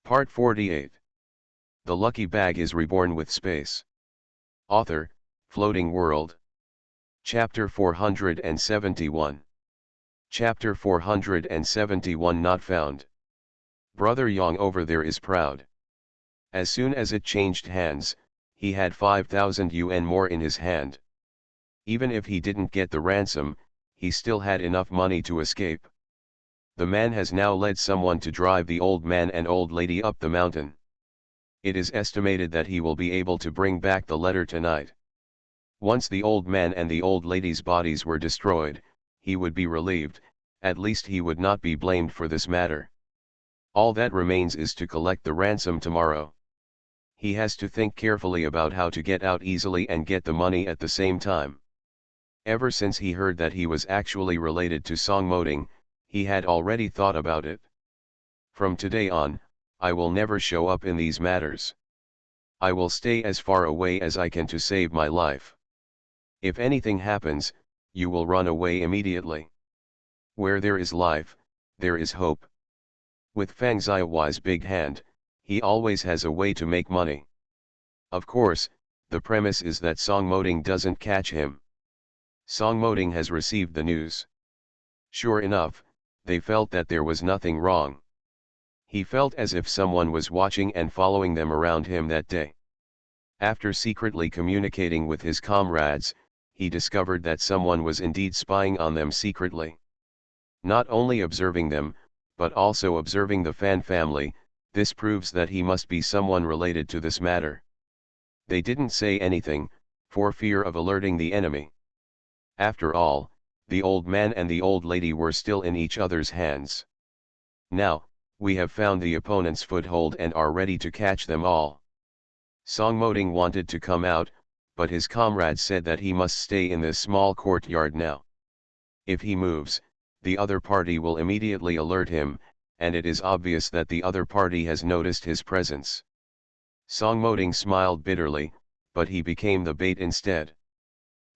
Part 48. The Lucky Bag is reborn with space. Author, Floating World. Chapter 471. Chapter 471 Not Found. Brother Yang over there is proud. As soon as it changed hands, he had 5,000 yuan more in his hand. Even if he didn't get the ransom, he still had enough money to escape. The man has now led someone to drive the old man and old lady up the mountain. It is estimated that he will be able to bring back the letter tonight. Once the old man and the old lady's bodies were destroyed, he would be relieved, at least he would not be blamed for this matter. All that remains is to collect the ransom tomorrow. He has to think carefully about how to get out easily and get the money at the same time. Ever since he heard that he was actually related to Song Moding, he had already thought about it. From today on, I will never show up in these matters. I will stay as far away as I can to save my life. If anything happens, you will run away immediately. Where there is life, there is hope. With Fang Xiaohuai's big hand, he always has a way to make money. Of course, the premise is that Song Moding doesn't catch him. Song Moding has received the news. Sure enough, they felt that there was nothing wrong. He felt as if someone was watching and following them around him that day. After secretly communicating with his comrades, he discovered that someone was indeed spying on them secretly. Not only observing them, but also observing the Fan family. This proves that he must be someone related to this matter. They didn't say anything, for fear of alerting the enemy. After all, the old man and the old lady were still in each other's hands. Now, we have found the opponent's foothold and are ready to catch them all. Song Moding wanted to come out, but his comrades said that he must stay in this small courtyard now. If he moves, the other party will immediately alert him, and it is obvious that the other party has noticed his presence. Song Moding smiled bitterly, but he became the bait instead.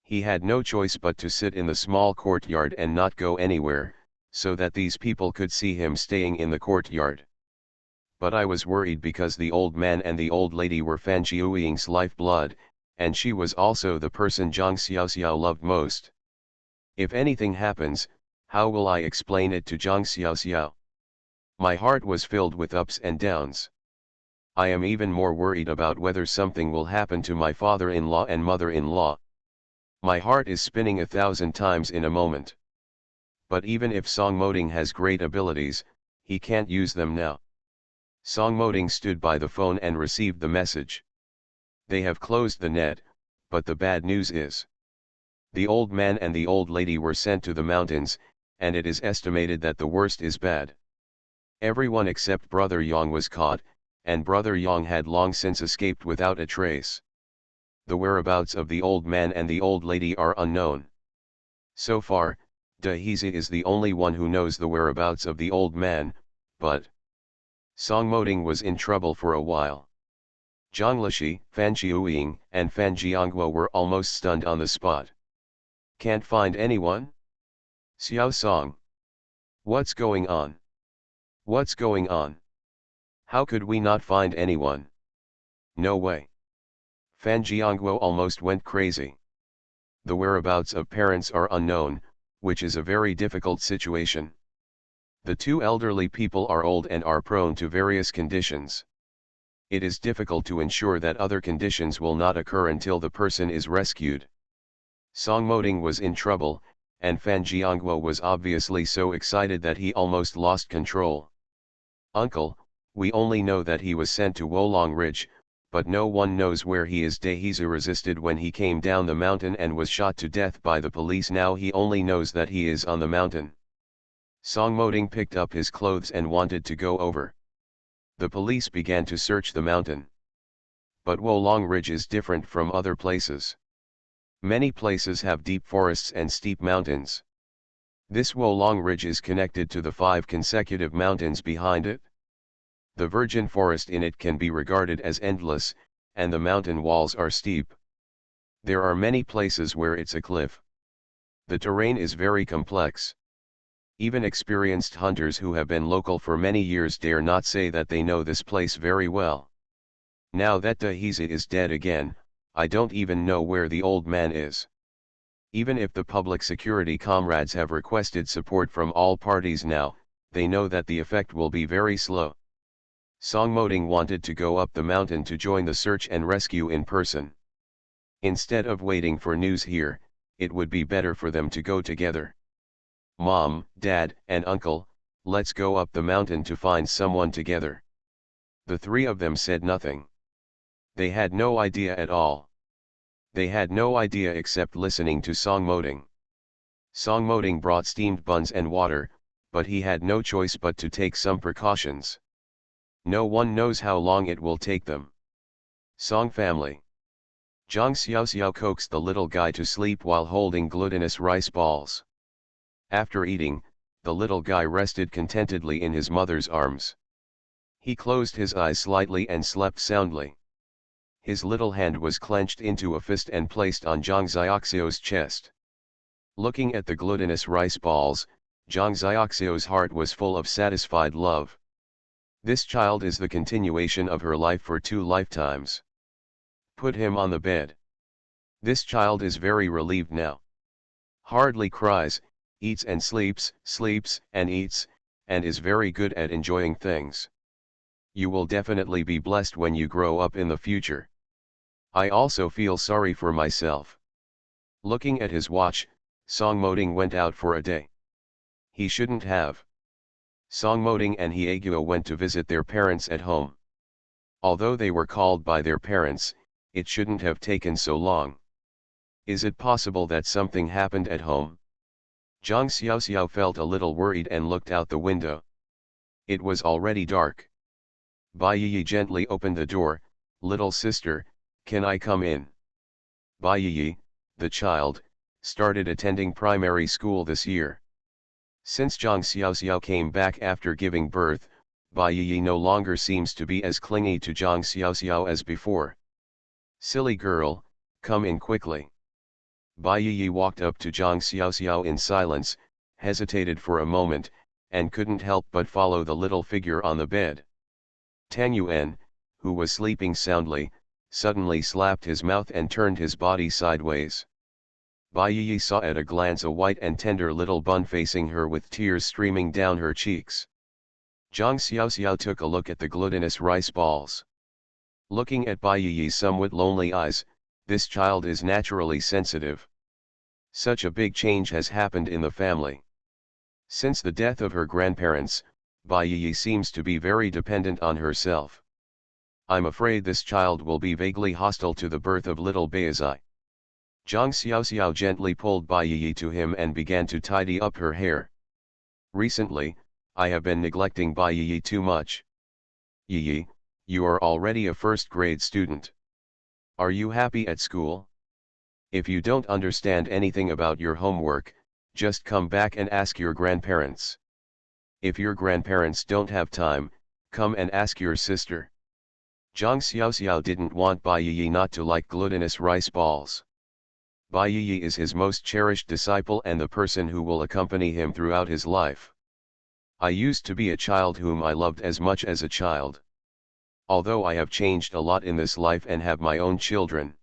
He had no choice but to sit in the small courtyard and not go anywhere, so that these people could see him staying in the courtyard. But I was worried because the old man and the old lady were Fan Jiuying's lifeblood, and she was also the person Zhang Xiaoxiao loved most. If anything happens, how will I explain it to Zhang Xiaoxiao? My heart was filled with ups and downs. I am even more worried about whether something will happen to my father-in-law and mother-in-law. My heart is spinning 1,000 times in a moment. But even if Song Moding has great abilities, he can't use them now. Song Moding stood by the phone and received the message. They have closed the net, but the bad news is the old man and the old lady were sent to the mountains, and it is estimated that the worst is bad. Everyone except Brother Yang was caught, and Brother Yang had long since escaped without a trace. The whereabouts of the old man and the old lady are unknown. So far, De Hezi is the only one who knows the whereabouts of the old man, but Song Moding was in trouble for a while. Zhang Lishi, Fan Jiuying, and Fan Jiangguo were almost stunned on the spot. Can't find anyone? Xiao Song. What's going on? What's going on? How could we not find anyone? No way. Fan Jiangguo almost went crazy. The whereabouts of parents are unknown, which is a very difficult situation. The two elderly people are old and are prone to various conditions. It is difficult to ensure that other conditions will not occur until the person is rescued. Song Moding was in trouble, and Fan Jiangguo was obviously so excited that he almost lost control. Uncle, we only know that he was sent to Wolong Ridge, but no one knows where he is. De Hezi resisted when he came down the mountain and was shot to death by the police. Now he only knows that he is on the mountain. Song Moding picked up his clothes and wanted to go over. The police began to search the mountain. But Wolong Ridge is different from other places. Many places have deep forests and steep mountains. This Wolong Ridge is connected to the 5 consecutive mountains behind it. The virgin forest in it can be regarded as endless, and the mountain walls are steep. There are many places where it's a cliff. The terrain is very complex. Even experienced hunters who have been local for many years dare not say that they know this place very well. Now that Dahisa is dead again, I don't even know where the old man is. Even if the public security comrades have requested support from all parties now, they know that the effect will be very slow. Songmoding wanted to go up the mountain to join the search and rescue in person. Instead of waiting for news here, it would be better for them to go together. Mom, Dad, and Uncle, let's go up the mountain to find someone together. The three of them said nothing. They had no idea at all. They had no idea except listening to Songmoding. Songmoding brought steamed buns and water, but he had no choice but to take some precautions. No one knows how long it will take them. Song family. Zhang Xiaoxiao coaxed the little guy to sleep while holding glutinous rice balls. After eating, the little guy rested contentedly in his mother's arms. He closed his eyes slightly and slept soundly. His little hand was clenched into a fist and placed on Zhang Xiaoxiao's chest. Looking at the glutinous rice balls, Zhang Xiaoxiao's heart was full of satisfied love. This child is the continuation of her life for 2 lifetimes. Put him on the bed. This child is very relieved now. Hardly cries, eats and sleeps, sleeps and eats, and is very good at enjoying things. You will definitely be blessed when you grow up in the future. I also feel sorry for myself. Looking at his watch, Songmoding went out for a day. He shouldn't have. Songmoding and Hyeguo went to visit their parents at home. Although they were called by their parents, it shouldn't have taken so long. Is it possible that something happened at home? Zhang Xiaoxiao felt a little worried and looked out the window. It was already dark. Bai Yi gently opened the door. Little sister, can I come in? Bai Yi, the child, started attending primary school this year. Since Zhang Xiaoxiao came back after giving birth, Bai Yi no longer seems to be as clingy to Zhang Xiaoxiao as before. Silly girl, come in quickly. Bai Yi walked up to Zhang Xiaoxiao in silence, hesitated for a moment, and couldn't help but follow the little figure on the bed. Tang Yuan, who was sleeping soundly, suddenly slapped his mouth and turned his body sideways. Bai Yi saw at a glance a white and tender little bun facing her with tears streaming down her cheeks. Zhang Xiaoxiao took a look at the glutinous rice balls. Looking at Bai Yi's somewhat lonely eyes, this child is naturally sensitive. Such a big change has happened in the family. Since the death of her grandparents, Bai Yi seems to be very dependent on herself. I'm afraid this child will be vaguely hostile to the birth of little Baizai. Zhang Xiaoxiao gently pulled Bai Yi to him and began to tidy up her hair. Recently, I have been neglecting Bai Yi too much. Yi, you are already a first-grade student. Are you happy at school? If you don't understand anything about your homework, just come back and ask your grandparents. If your grandparents don't have time, come and ask your sister. Zhang Xiaoxiao didn't want Bai Yi not to like glutinous rice balls. Bai Yi is his most cherished disciple and the person who will accompany him throughout his life. I used to be a child whom I loved as much as a child. Although I have changed a lot in this life and have my own children.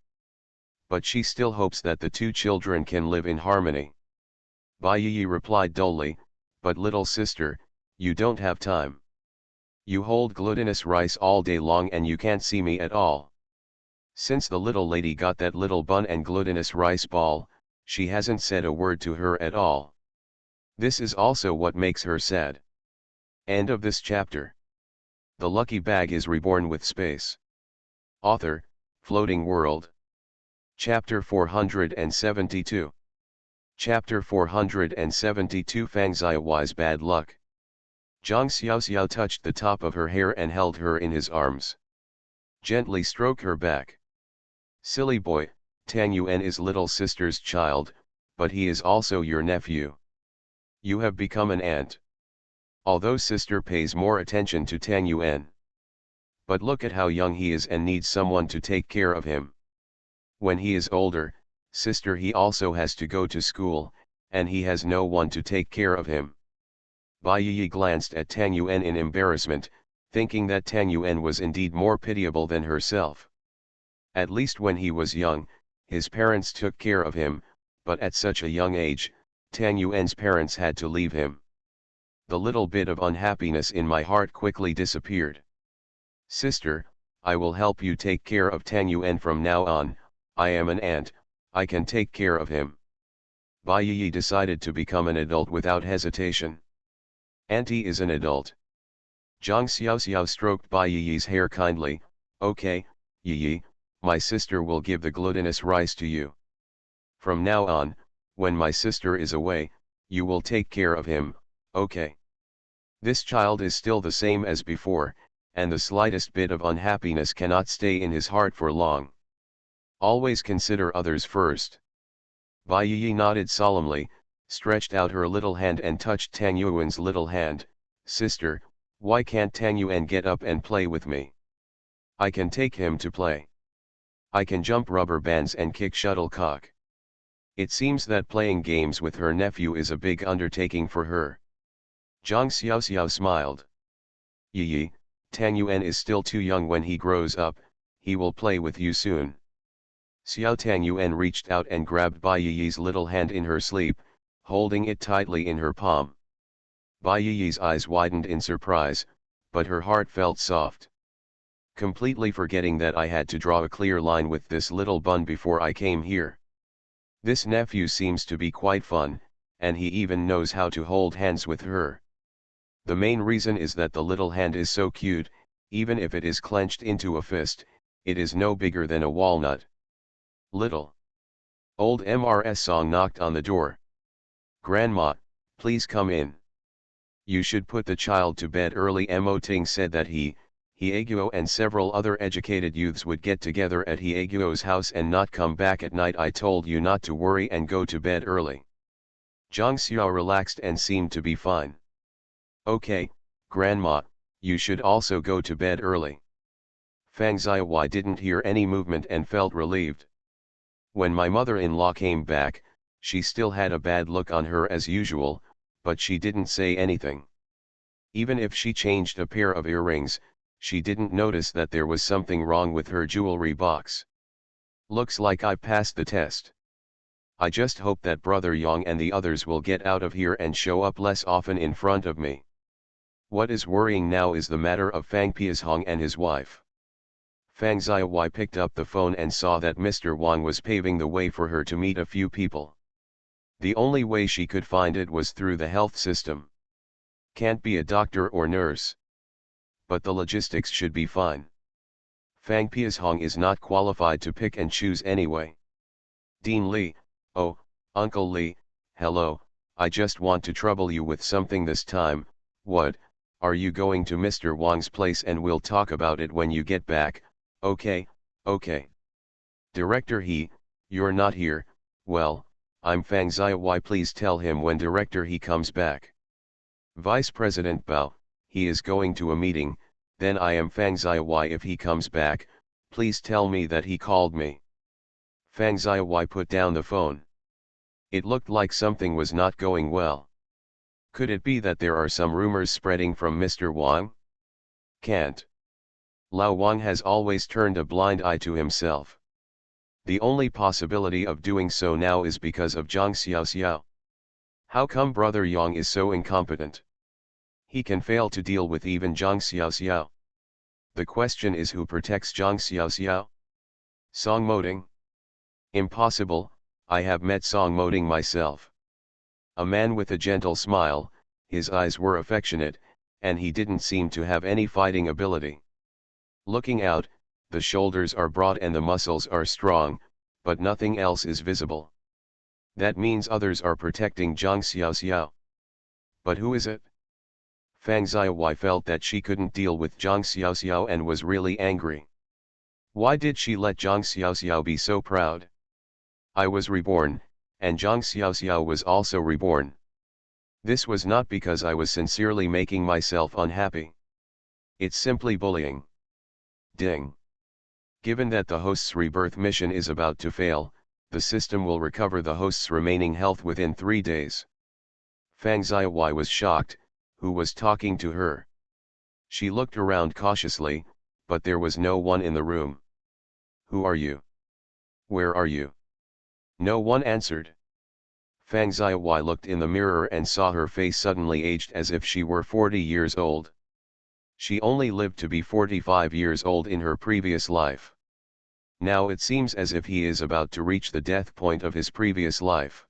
But she still hopes that the 2 children can live in harmony. Bai Yi replied dully, but little sister, you don't have time. You hold glutinous rice all day long and you can't see me at all. Since the little lady got that little bun and glutinous rice ball, she hasn't said a word to her at all. This is also what makes her sad. End of this chapter. The lucky bag is reborn with space. Author, Floating World. Chapter 472. Chapter 472 Fangzai Wise Bad Luck. Zhang Xiaoxiao touched the top of her hair and held her in his arms. Gently stroke her back. Silly boy, Tang Yuan is little sister's child, but he is also your nephew. You have become an aunt. Although sister pays more attention to Tang Yuan. But look at how young he is and needs someone to take care of him. When he is older, sister he also has to go to school, and he has no one to take care of him. Bai Yi glanced at Tang Yuan in embarrassment, thinking that Tang Yuan was indeed more pitiable than herself. At least when he was young, his parents took care of him, but at such a young age, Tang Yuan's parents had to leave him. The little bit of unhappiness in my heart quickly disappeared. Sister, I will help you take care of Tang Yuan from now on. I am an aunt, I can take care of him. Bai Yi decided to become an adult without hesitation. Auntie is an adult. Zhang Xiaoxiao stroked Bai Yi's hair kindly. Okay, Yi, my sister will give the glutinous rice to you. From now on, when my sister is away, you will take care of him, okay? This child is still the same as before, and the slightest bit of unhappiness cannot stay in his heart for long. Always consider others first. Bai Yi nodded solemnly, stretched out her little hand and touched Tang Yuan's little hand. Sister, why can't Tang Yuan get up and play with me? I can take him to play. I can jump rubber bands and kick shuttlecock. It seems that playing games with her nephew is a big undertaking for her. Zhang Xiaoxiao smiled. Yi, Tang Yuan is still too young. When he grows up, he will play with you soon. Xiao Tang Yuan reached out and grabbed Bai Yi's little hand in her sleep, holding it tightly in her palm. Bai Yi's eyes widened in surprise, but her heart felt soft. Completely forgetting that I had to draw a clear line with this little bun before I came here. This nephew seems to be quite fun, and he even knows how to hold hands with her. The main reason is that the little hand is so cute, even if it is clenched into a fist, it is no bigger than a walnut. Little old MRS Song knocked on the door. Grandma, please come in. You should put the child to bed early. Mo Ting said that Hieguo and several other educated youths would get together at Hieguo's house and not come back at night. I told you not to worry and go to bed early. Zhang Xiao relaxed and seemed to be fine. Okay, Grandma, you should also go to bed early. Fang Xiaowai didn't hear any movement and felt relieved. When my mother-in-law came back, she still had a bad look on her as usual, but she didn't say anything. Even if she changed a pair of earrings, she didn't notice that there was something wrong with her jewelry box. Looks like I passed the test. I just hope that Brother Yang and the others will get out of here and show up less often in front of me. What is worrying now is the matter of Fang Piashong and his wife. Fang Xiaowai picked up the phone and saw that Mr. Wang was paving the way for her to meet a few people. The only way she could find it was through the health system. Can't be a doctor or nurse. But the logistics should be fine. Fang Piashong is not qualified to pick and choose anyway. Dean Li, oh, Uncle Li, hello, I just want to trouble you with something this time. What, are you going to Mr. Wang's place? And we'll talk about it when you get back. Okay, okay. Director you're not here. Well, I'm Fang Xiaowai. Please tell him when Director he comes back. Vice President Bao, he is going to a meeting. Then I am Fang Xiaowai. If he comes back, please tell me that he called me. Fang Xiaowai put down the phone. It looked like something was not going well. Could it be that there are some rumors spreading from Mr. Wang? Can't. Lao Wang has always turned a blind eye to himself. The only possibility of doing so now is because of Zhang Xiaoxiao. How come Brother Yang is so incompetent? He can fail to deal with even Zhang Xiaoxiao. The question is, who protects Zhang Xiaoxiao? Song Moting? Impossible, I have met Song Moting myself. A man with a gentle smile, his eyes were affectionate, and he didn't seem to have any fighting ability. Looking out, the shoulders are broad and the muscles are strong, but nothing else is visible. That means others are protecting Zhang Xiaoxiao. But who is it? Fang Xiaowai felt that she couldn't deal with Zhang Xiaoxiao and was really angry. Why did she let Zhang Xiaoxiao be so proud? I was reborn, and Zhang Xiaoxiao was also reborn. This was not because I was sincerely making myself unhappy. It's simply bullying. Ding. Given that the host's rebirth mission is about to fail, the system will recover the host's remaining health within 3 days. Fang Xiaowai was shocked, Who was talking to her? She looked around cautiously, but there was no one in the room. Who are you? Where are you? No one answered. Fang Xiaowai looked in the mirror and saw her face suddenly aged as if she were 40 years old. She only lived to be 45 years old in her previous life. Now it seems as if he is about to reach the death point of his previous life.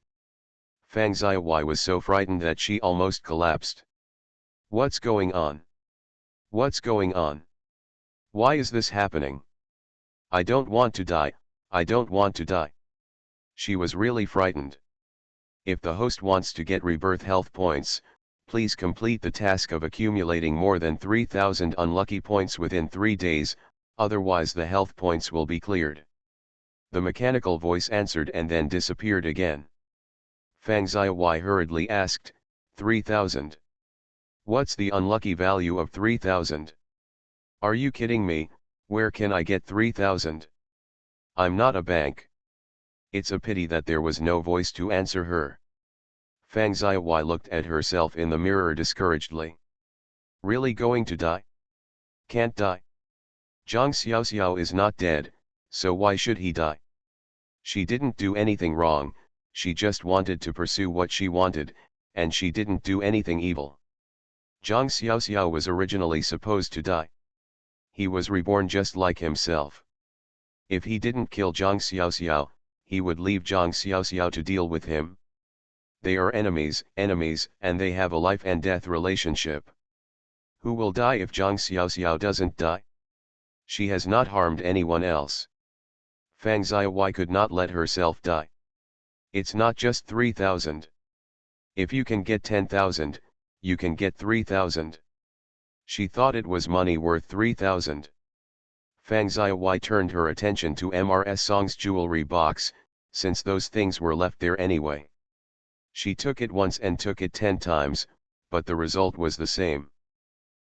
Fang Xiaowai was so frightened that she almost collapsed. What's going on? What's going on? Why is this happening? I don't want to die, I don't want to die. She was really frightened. If the host wants to get rebirth health points, please complete the task of accumulating more than 3,000 unlucky points within 3 days, otherwise the health points will be cleared. The mechanical voice answered and then disappeared again. Fang Xiaowai hurriedly asked, 3,000. What's the unlucky value of 3,000? Are you kidding me? Where can I get 3,000? I'm not a bank. It's a pity that there was no voice to answer her. Fang Xiaowai looked at herself in the mirror discouragedly. Really going to die? Can't die. Zhang Xiaoxiao is not dead, so why should he die? She didn't do anything wrong, she just wanted to pursue what she wanted, and she didn't do anything evil. Zhang Xiaoxiao was originally supposed to die. He was reborn just like himself. If he didn't kill Zhang Xiaoxiao, he would leave Zhang Xiaoxiao to deal with him. They are enemies, and they have a life and death relationship. Who will die if Zhang Xiaoxiao doesn't die? She has not harmed anyone else. Fang Xiaowai could not let herself die. It's not just 3,000. If you can get 10,000, you can get 3,000. She thought it was money worth 3,000. Fang Xiaowai turned her attention to MRS Song's jewelry box, since those things were left there anyway. She took it once and took it 10 times, but the result was the same.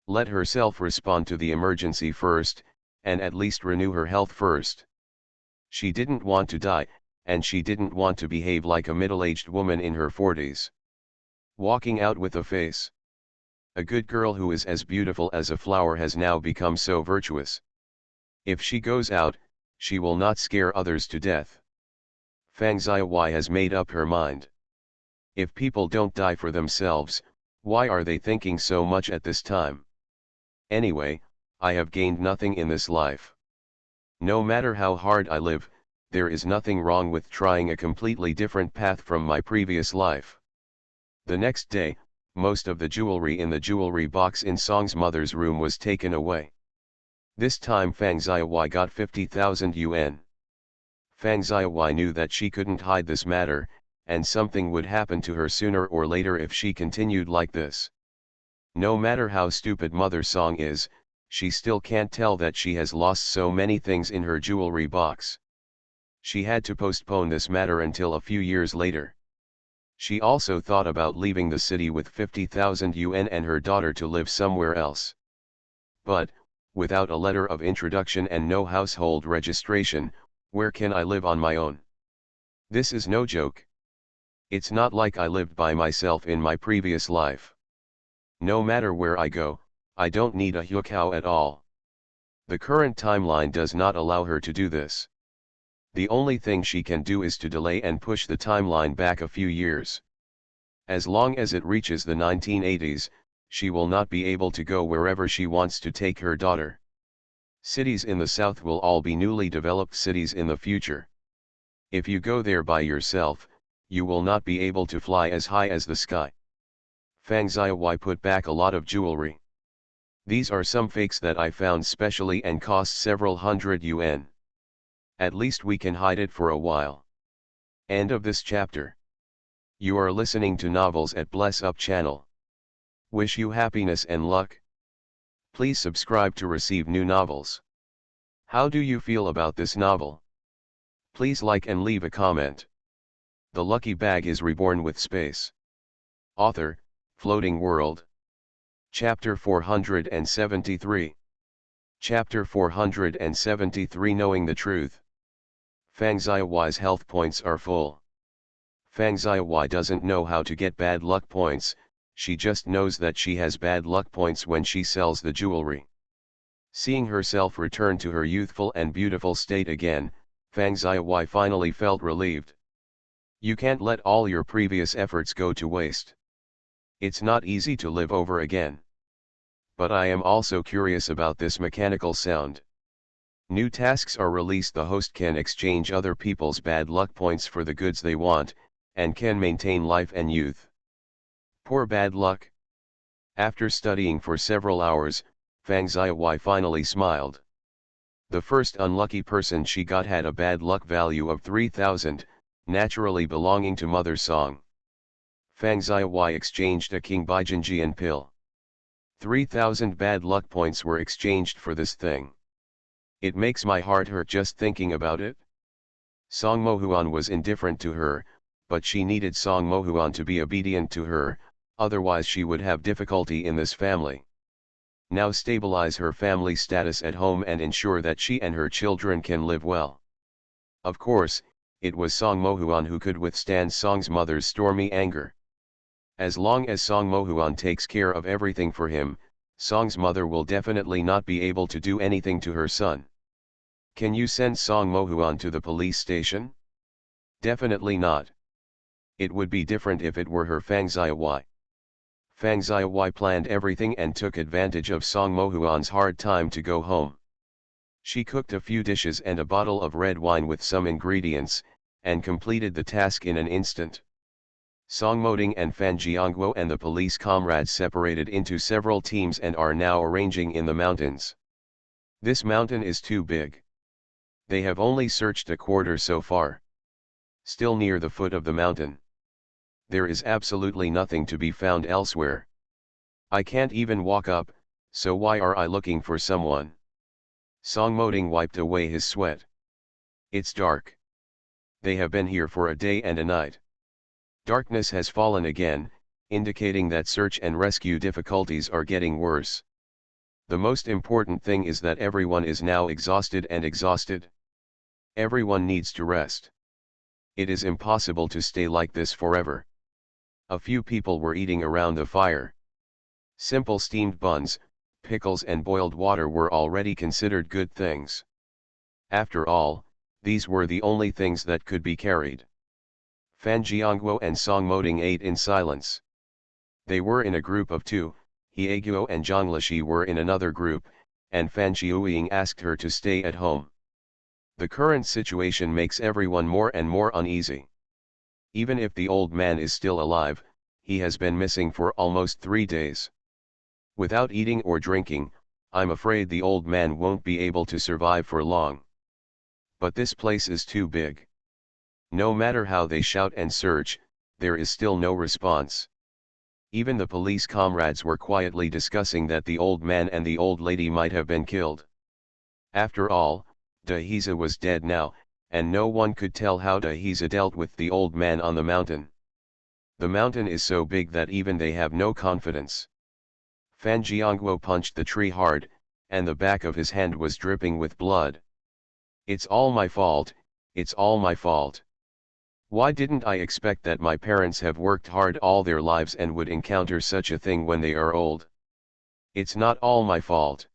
Let herself respond to the emergency first, and at least renew her health first. She didn't want to die, and she didn't want to behave like a middle-aged woman in her 40s. Walking out with a face. A good girl who is as beautiful as a flower has now become so virtuous. If she goes out, she will not scare others to death. Fang Xiaowai has made up her mind. If people don't die for themselves, why are they thinking so much at this time? Anyway, I have gained nothing in this life. No matter how hard I live, there is nothing wrong with trying a completely different path from my previous life. The next day, most of the jewelry in the jewelry box in Song's mother's room was taken away. This time Fang Xiaowai got 50,000 yuan. Fang Xiaowai knew that she couldn't hide this matter, and something would happen to her sooner or later if she continued like this. No matter how stupid Mother Song is, she still can't tell that she has lost so many things in her jewelry box. She had to postpone this matter until a few years later. She also thought about leaving the city with 50,000 yuan and her daughter to live somewhere else. But, without a letter of introduction and no household registration, where can I live on my own? This is no joke. It's not like I lived by myself in my previous life. No matter where I go, I don't need a hukou at all. The current timeline does not allow her to do this. The only thing she can do is to delay and push the timeline back a few years. As long as it reaches the 1980s, she will not be able to go wherever she wants to take her daughter. Cities in the south will all be newly developed cities in the future. If you go there by yourself, you will not be able to fly as high as the sky. Fang Xiaowai put back a lot of jewelry. These are some fakes that I found specially and cost several hundred yuan. At least we can hide it for a while. End of this chapter. You are listening to Novels at Bless Up channel. Wish you happiness and luck. Please subscribe to receive new novels. How do you feel about this novel? Please like and leave a comment. The Lucky Bag is Reborn with Space. Author, Floating World. Chapter 473. Chapter 473 Knowing the Truth. Fang Xiaowai's health points are full. Fang Xiaowai doesn't know how to get bad luck points, she just knows that she has bad luck points when she sells the jewelry. Seeing herself return to her youthful and beautiful state again, Fang Xiaowai finally felt relieved. You can't let all your previous efforts go to waste. It's not easy to live over again. But I am also curious about this mechanical sound. New tasks are released. The host can exchange other people's bad luck points for the goods they want, and can maintain life and youth. Poor bad luck. After studying for several hours, Fang Xiaowai finally smiled. The first unlucky person she got had a bad luck value of 3,000, naturally belonging to Mother Song. Fang Xiaowai exchanged a King Baijinjian pill. 3,000 bad luck points were exchanged for this thing. It makes my heart hurt just thinking about it. Song Mohuan was indifferent to her, but she needed Song Mohuan to be obedient to her, otherwise she would have difficulty in this family. Now stabilize her family status at home and ensure that she and her children can live well. Of course, it was Song Mohuan who could withstand Song's mother's stormy anger. As long as Song Mohuan takes care of everything for him, Song's mother will definitely not be able to do anything to her son. Can you send Song Mohuan to the police station? Definitely not. It would be different if it were her Fang Xiaowai. Fang Xiaowai planned everything and took advantage of Song Mohuan's hard time to go home. She cooked a few dishes and a bottle of red wine with some ingredients, and completed the task in an instant. Song Moding and Fan Jiangguo and the police comrades separated into several teams and are now arranging in the mountains. This mountain is too big. They have only searched a quarter so far. Still near the foot of the mountain. There is absolutely nothing to be found elsewhere. I can't even walk up, so why are I looking for someone? Song Moding wiped away his sweat. It's dark. They have been here for a day and a night. Darkness has fallen again, indicating that search and rescue difficulties are getting worse. The most important thing is that everyone is now exhausted and exhausted. Everyone needs to rest. It is impossible to stay like this forever. A few people were eating around the fire. Simple steamed buns, pickles and boiled water were already considered good things. After all, these were the only things that could be carried. Fan Jiangguo and Song Moding ate in silence. They were in a group of two, Hieguo and Zhang Lishi were in another group, and Fan Jiuying asked her to stay at home. The current situation makes everyone more and more uneasy. Even if the old man is still alive, he has been missing for almost 3 days. Without eating or drinking, I'm afraid the old man won't be able to survive for long. But this place is too big. No matter how they shout and search, there is still no response. Even the police comrades were quietly discussing that the old man and the old lady might have been killed. After all, Dahiza was dead now, and no one could tell how Dahiza dealt with the old man on the mountain. The mountain is so big that even they have no confidence. Fan Jiangguo punched the tree hard, and the back of his hand was dripping with blood. It's all my fault, it's all my fault. Why didn't I expect that my parents have worked hard all their lives and would encounter such a thing when they are old? It's not all my fault.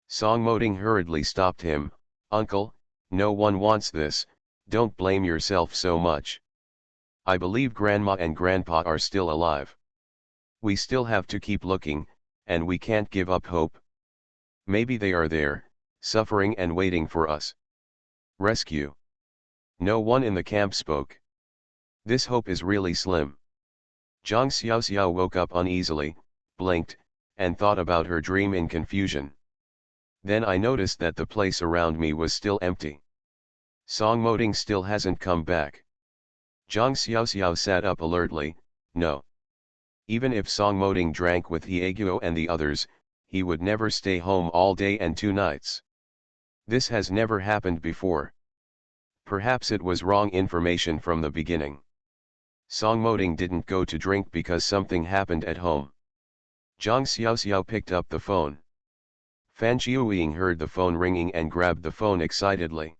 Song Moding hurriedly stopped him. Uncle, no one wants this, don't blame yourself so much. I believe Grandma and Grandpa are still alive. We still have to keep looking, and we can't give up hope. Maybe they are there, suffering and waiting for us. Rescue. No one in the camp spoke. This hope is really slim. Zhang Xiaoxiao woke up uneasily, blinked, and thought about her dream in confusion. Then I noticed that the place around me was still empty. Song Moding still hasn't come back. Zhang Xiaoxiao sat up alertly. No. Even if Song Moding drank with Hieguo and the others, he would never stay home all day and 2 nights. This has never happened before. Perhaps it was wrong information from the beginning. Song Moding didn't go to drink because something happened at home. Zhang Xiaoxiao picked up the phone. Fan Jiuying heard the phone ringing and grabbed the phone excitedly.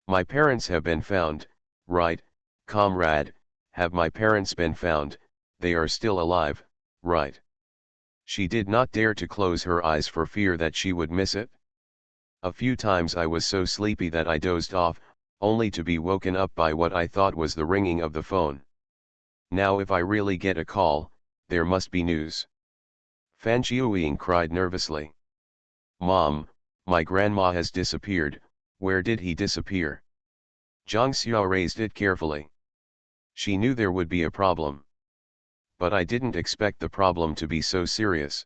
My parents have been found, right, comrade, have my parents been found, they are still alive, right. She did not dare to close her eyes for fear that she would miss it. A few times I was so sleepy that I dozed off, only to be woken up by what I thought was the ringing of the phone. Now if I really get a call, there must be news. Fan Jiuying cried nervously. Mom, my grandma has disappeared. Where did he disappear? Zhang Xiao raised it carefully. She knew there would be a problem. But I didn't expect the problem to be so serious.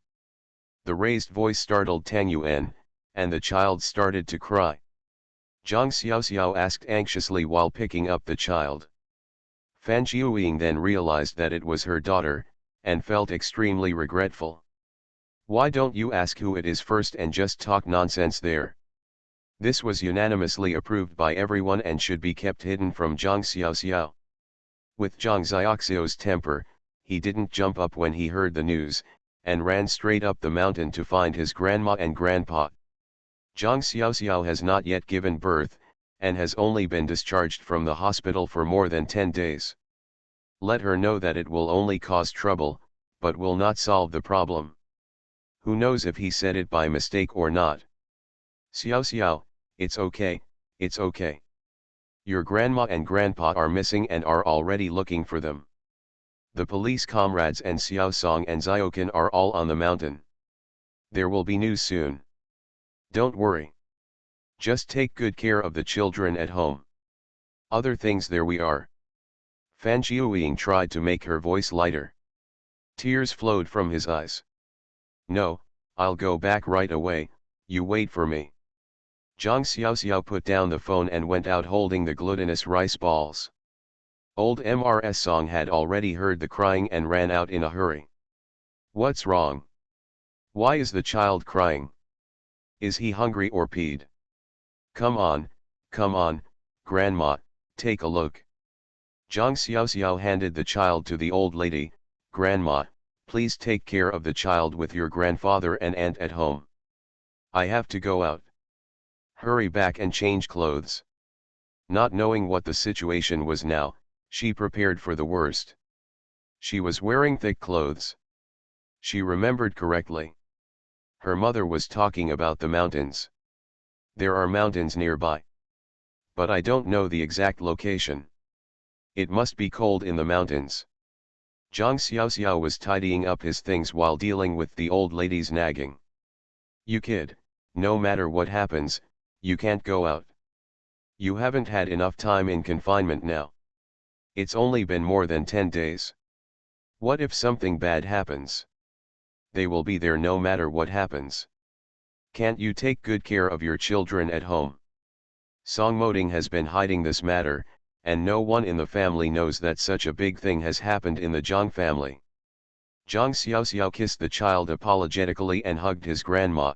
The raised voice startled Tang Yuan, and the child started to cry. Zhang Xiaoxiao asked anxiously while picking up the child. Fan Jiuying then realized that it was her daughter, and felt extremely regretful. Why don't you ask who it is first and just talk nonsense there? This was unanimously approved by everyone and should be kept hidden from Zhang Xiaoxiao. With Zhang Xiaoxiao's temper, he didn't jump up when he heard the news, and ran straight up the mountain to find his grandma and grandpa. Zhang Xiaoxiao has not yet given birth, and has only been discharged from the hospital for more than 10 days. Let her know that it will only cause trouble, but will not solve the problem. Who knows if he said it by mistake or not. Xiaoxiao, it's okay, it's okay. Your grandma and grandpa are missing and are already looking for them. The police comrades and Xiao Song and Ziokin are all on the mountain. There will be news soon. Don't worry. Just take good care of the children at home. Other things there we are. Fan Jiuying tried to make her voice lighter. Tears flowed from his eyes. No, I'll go back right away, you wait for me. Zhang Xiaoxiao put down the phone and went out holding the glutinous rice balls. Old MRS Song had already heard the crying and ran out in a hurry. What's wrong? Why is the child crying? Is he hungry or peed? Come on, Grandma, take a look. Zhang Xiaoxiao handed the child to the old lady. Grandma, please take care of the child with your grandfather and aunt at home. I have to go out. Hurry back and change clothes. Not knowing what the situation was now, she prepared for the worst. She was wearing thick clothes. She remembered correctly. Her mother was talking about the mountains. There are mountains nearby. But I don't know the exact location. It must be cold in the mountains. Zhang Xiaoxiao was tidying up his things while dealing with the old lady's nagging. You kid, no matter what happens, you can't go out. You haven't had enough time in confinement now. It's only been more than 10 days. What if something bad happens? They will be there no matter what happens. Can't you take good care of your children at home? Song Moding has been hiding this matter, and no one in the family knows that such a big thing has happened in the Zhang family. Zhang Xiaoxiao kissed the child apologetically and hugged his grandma.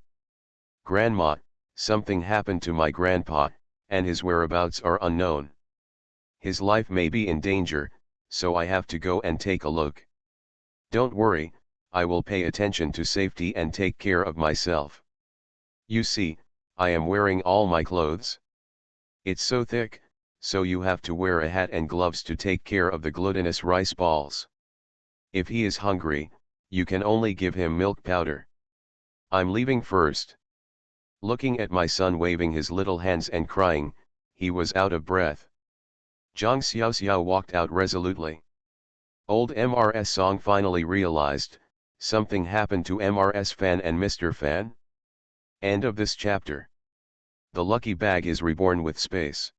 Grandma, something happened to my grandpa, and his whereabouts are unknown. His life may be in danger, so I have to go and take a look. Don't worry, I will pay attention to safety and take care of myself. You see, I am wearing all my clothes. It's so thick, so you have to wear a hat and gloves to take care of the glutinous rice balls. If he is hungry, you can only give him milk powder. I'm leaving first. Looking at my son waving his little hands and crying, he was out of breath. Zhang Xiaoxiao walked out resolutely. Old MRS Song finally realized, something happened to MRS Fan and Mr. Fan. End of this chapter. The lucky bag is reborn with space.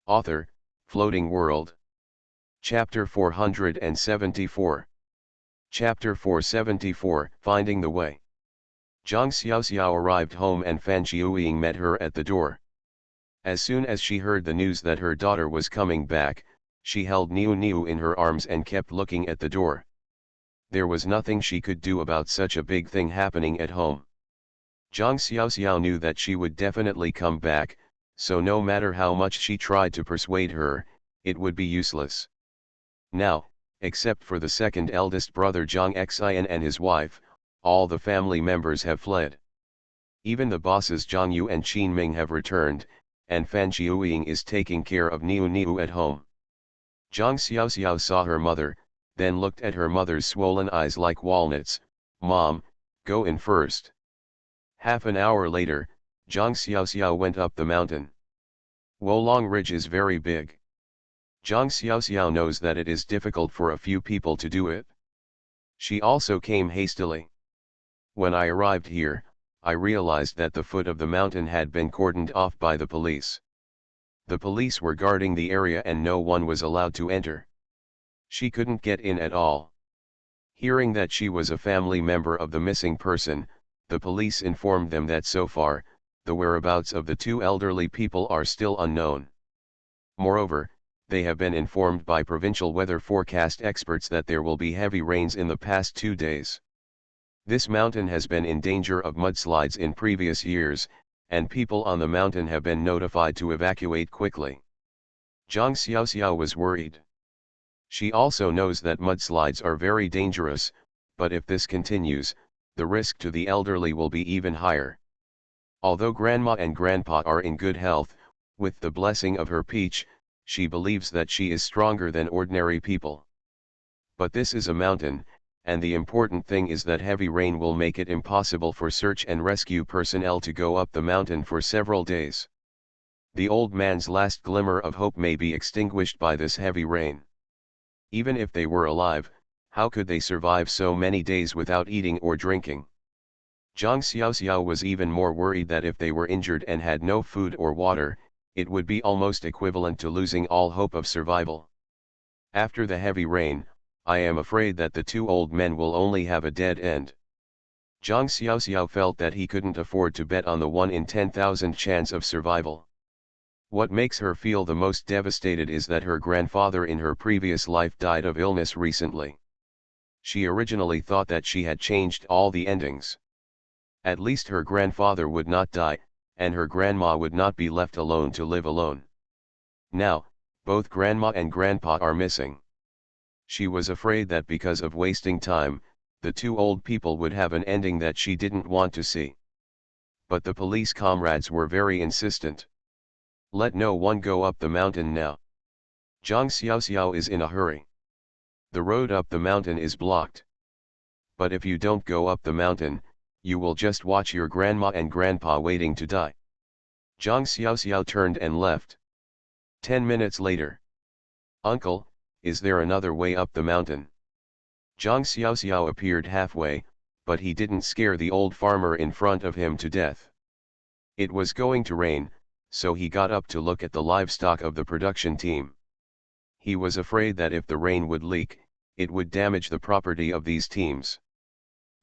Author, Floating World. Chapter 474. Chapter 474, Finding the Way. Zhang Xiaoxiao arrived home and Fan Jiuying met her at the door. As soon as she heard the news that her daughter was coming back, she held Niu Niu in her arms and kept looking at the door. There was nothing she could do about such a big thing happening at home. Zhang Xiaoxiao knew that she would definitely come back, so no matter how much she tried to persuade her, it would be useless. Now, except for the second eldest brother Zhang Xian and his wife, all the family members have fled. Even the bosses Zhang Yu and Qin Ming have returned, and Fan Jiuying is taking care of Niu Niu at home. Zhang Xiaoxiao saw her mother, then looked at her mother's swollen eyes like walnuts. "Mom, go in first." Half an hour later, Zhang Xiaoxiao went up the mountain. Wolong Ridge is very big. Zhang Xiaoxiao knows that it is difficult for a few people to do it. She also came hastily. When I arrived here, I realized that the foot of the mountain had been cordoned off by the police. The police were guarding the area and no one was allowed to enter. She couldn't get in at all. Hearing that she was a family member of the missing person, the police informed them that so far, the whereabouts of the two elderly people are still unknown. Moreover, they have been informed by provincial weather forecast experts that there will be heavy rains in the past 2 days. This mountain has been in danger of mudslides in previous years, and people on the mountain have been notified to evacuate quickly. Zhang Xiaoxiao was worried. She also knows that mudslides are very dangerous, but if this continues, the risk to the elderly will be even higher. Although Grandma and Grandpa are in good health, with the blessing of her peach, she believes that she is stronger than ordinary people. But this is a mountain, and the important thing is that heavy rain will make it impossible for search and rescue personnel to go up the mountain for several days. The old man's last glimmer of hope may be extinguished by this heavy rain. Even if they were alive, how could they survive so many days without eating or drinking? Zhang Xiaoxiao was even more worried that if they were injured and had no food or water, it would be almost equivalent to losing all hope of survival. After the heavy rain, I am afraid that the two old men will only have a dead end. Zhang Xiaoxiao felt that he couldn't afford to bet on the 1 in 10,000 chance of survival. What makes her feel the most devastated is that her grandfather in her previous life died of illness recently. She originally thought that she had changed all the endings. At least her grandfather would not die, and her grandma would not be left alone to live alone. Now, both Grandma and Grandpa are missing. She was afraid that because of wasting time, the two old people would have an ending that she didn't want to see. But the police comrades were very insistent. Let no one go up the mountain now. Zhang Xiaoxiao is in a hurry. The road up the mountain is blocked. But if you don't go up the mountain, you will just watch your grandma and grandpa waiting to die. Zhang Xiaoxiao turned and left. 10 minutes later. Uncle, is there another way up the mountain? Zhang Xiaoxiao appeared halfway, but he didn't scare the old farmer in front of him to death. It was going to rain, so he got up to look at the livestock of the production team. He was afraid that if the rain would leak, it would damage the property of these teams.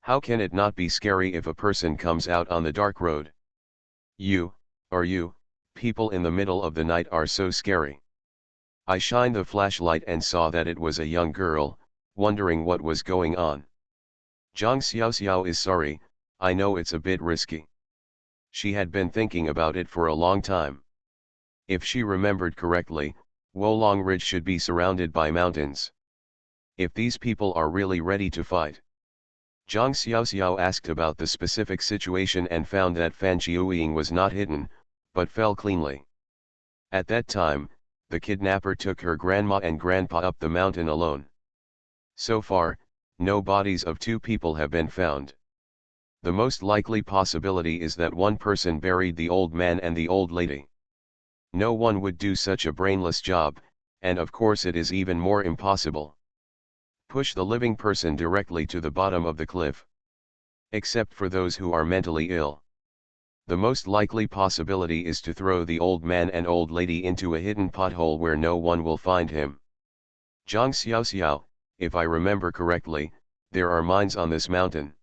How can it not be scary if a person comes out on the dark road? You, people in the middle of the night are so scary. I shined the flashlight and saw that it was a young girl, wondering what was going on. Zhang Xiaoxiao is sorry, I know it's a bit risky. She had been thinking about it for a long time. If she remembered correctly, Wolong Ridge should be surrounded by mountains. If these people are really ready to fight. Zhang Xiaoxiao asked about the specific situation and found that Fan Qiuying was not hidden, but fell cleanly. At that time, the kidnapper took her grandma and grandpa up the mountain alone. So far, no bodies of two people have been found. The most likely possibility is that one person buried the old man and the old lady. No one would do such a brainless job, and of course it is even more impossible. Push the living person directly to the bottom of the cliff. Except for those who are mentally ill. The most likely possibility is to throw the old man and old lady into a hidden pothole where no one will find him. Zhang Xiaoxiao, if I remember correctly, there are mines on this mountain.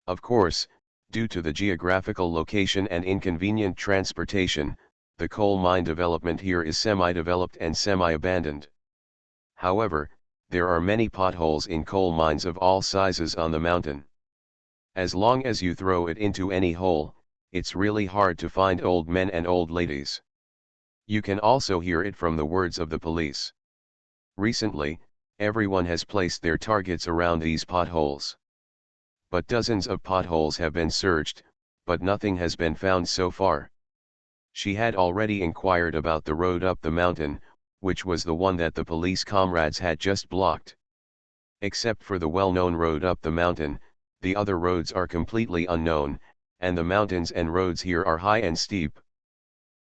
Of course, due to the geographical location and inconvenient transportation, the coal mine development here is semi-developed and semi-abandoned. However, there are many potholes in coal mines of all sizes on the mountain. As long as you throw it into any hole, it's really hard to find old men and old ladies. You can also hear it from the words of the police. Recently, everyone has placed their targets around these potholes. But dozens of potholes have been searched, but nothing has been found so far. She had already inquired about the road up the mountain, which was the one that the police comrades had just blocked. Except for the well-known road up the mountain, the other roads are completely unknown, and the mountains and roads here are high and steep.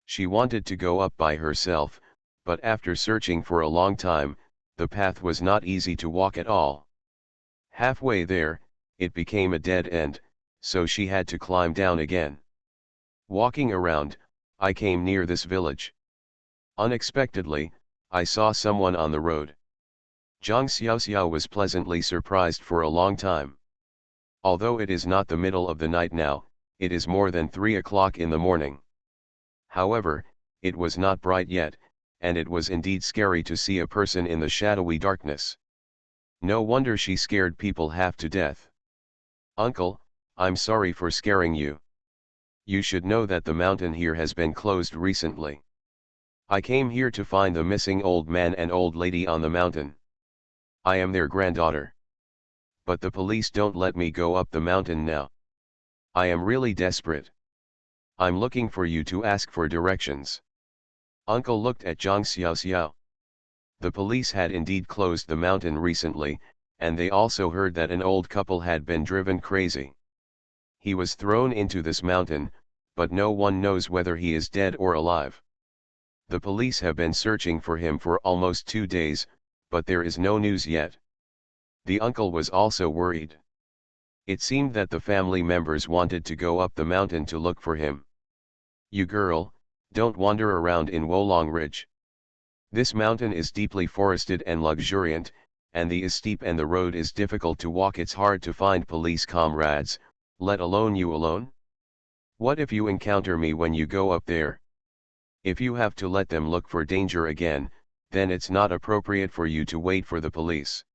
She wanted to go up by herself, but after searching for a long time, the path was not easy to walk at all. Halfway there, it became a dead end, so she had to climb down again. Walking around, I came near this village. Unexpectedly, I saw someone on the road. Zhang Xiaoxiao was pleasantly surprised for a long time. Although it is not the middle of the night now, it is more than 3 o'clock in the morning. However, it was not bright yet, and it was indeed scary to see a person in the shadowy darkness. No wonder she scared people half to death. "Uncle, I'm sorry for scaring you. You should know that the mountain here has been closed recently. I came here to find the missing old man and old lady on the mountain. I am their granddaughter. But the police don't let me go up the mountain now. I am really desperate. I'm looking for you to ask for directions." Uncle looked at Zhang Xiaoxiao. The police had indeed closed the mountain recently, and they also heard that an old couple had been driven crazy. He was thrown into this mountain, but no one knows whether he is dead or alive. The police have been searching for him for almost 2 days, but there is no news yet. The uncle was also worried. It seemed that the family members wanted to go up the mountain to look for him. "You girl, don't wander around in Wolong Ridge. This mountain is deeply forested and luxuriant, and the is steep and the road is difficult to walk. It's hard to find police comrades, let alone you alone. What if you encounter me when you go up there? If you have to let them look for danger again, then it's not appropriate for you to wait for the police.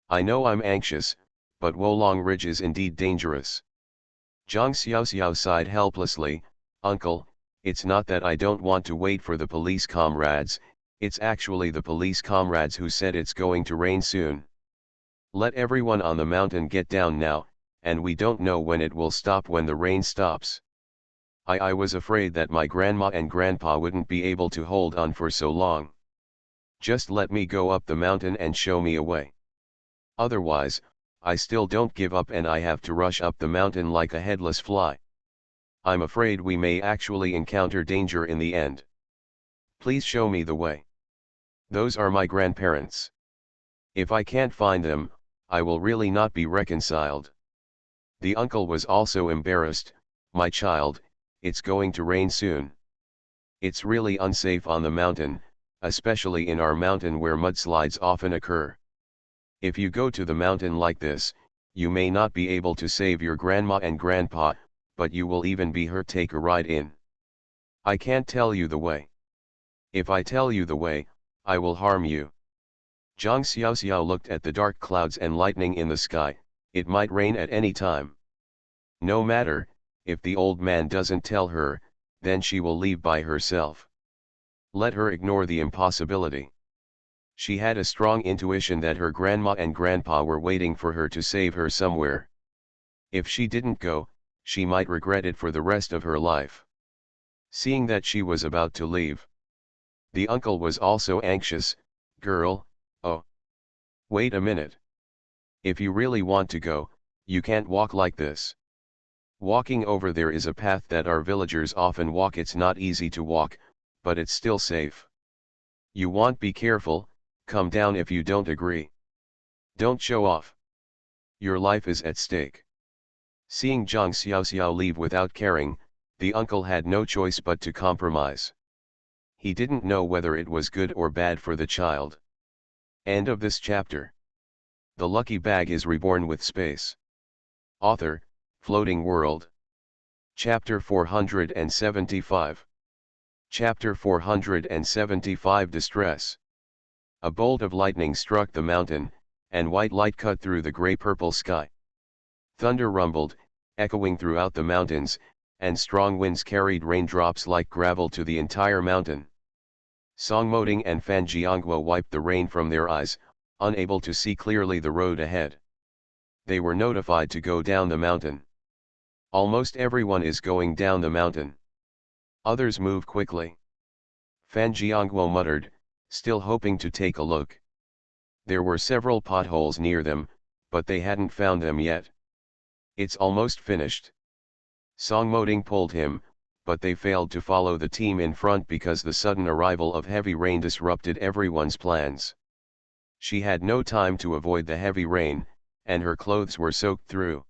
I know I'm anxious, but Wolong Ridge is indeed dangerous." Zhang Xiaoxiao sighed helplessly. "Uncle, it's not that I don't want to wait for the police comrades, it's actually the police comrades who said it's going to rain soon. Let everyone on the mountain get down now, and we don't know when it will stop when the rain stops. I was afraid that my grandma and grandpa wouldn't be able to hold on for so long. Just let me go up the mountain and show me a way. Otherwise, I still don't give up and I have to rush up the mountain like a headless fly. I'm afraid we may actually encounter danger in the end. Please show me the way. Those are my grandparents. If I can't find them, I will really not be reconciled." The uncle was also embarrassed. "My child, it's going to rain soon. It's really unsafe on the mountain, especially in our mountain where mudslides often occur. If you go to the mountain like this, you may not be able to save your grandma and grandpa, but you will even be hurt. Take a ride in. I can't tell you the way. If I tell you the way, I will harm you." Zhang Xiaoxiao looked at the dark clouds and lightning in the sky. It might rain at any time. No matter, if the old man doesn't tell her, then she will leave by herself. Let her ignore the impossibility. She had a strong intuition that her grandma and grandpa were waiting for her to save her somewhere. If she didn't go, she might regret it for the rest of her life. Seeing that she was about to leave, the uncle was also anxious. "Girl, oh. Wait a minute. If you really want to go, you can't walk like this. Walking over there is a path that our villagers often walk. It's not easy to walk, but it's still safe. You want be careful, come down if you don't agree. Don't show off. Your life is at stake." Seeing Zhang Xiaoxiao leave without caring, the uncle had no choice but to compromise. He didn't know whether it was good or bad for the child. End of this chapter. The lucky bag is reborn with space. Author, Floating World. Chapter 475. Chapter 475 Distress. A bolt of lightning struck the mountain, and white light cut through the gray-purple sky. Thunder rumbled, echoing throughout the mountains, and strong winds carried raindrops like gravel to the entire mountain. Songmoding and Fan Jiangguo wiped the rain from their eyes, unable to see clearly the road ahead. They were notified to go down the mountain. Almost everyone is going down the mountain. Others move quickly. Fan Jiangguo muttered, still hoping to take a look. There were several potholes near them, but they hadn't found them yet. It's almost finished. Songmoding pulled him, but they failed to follow the team in front because the sudden arrival of heavy rain disrupted everyone's plans. She had no time to avoid the heavy rain, and her clothes were soaked through.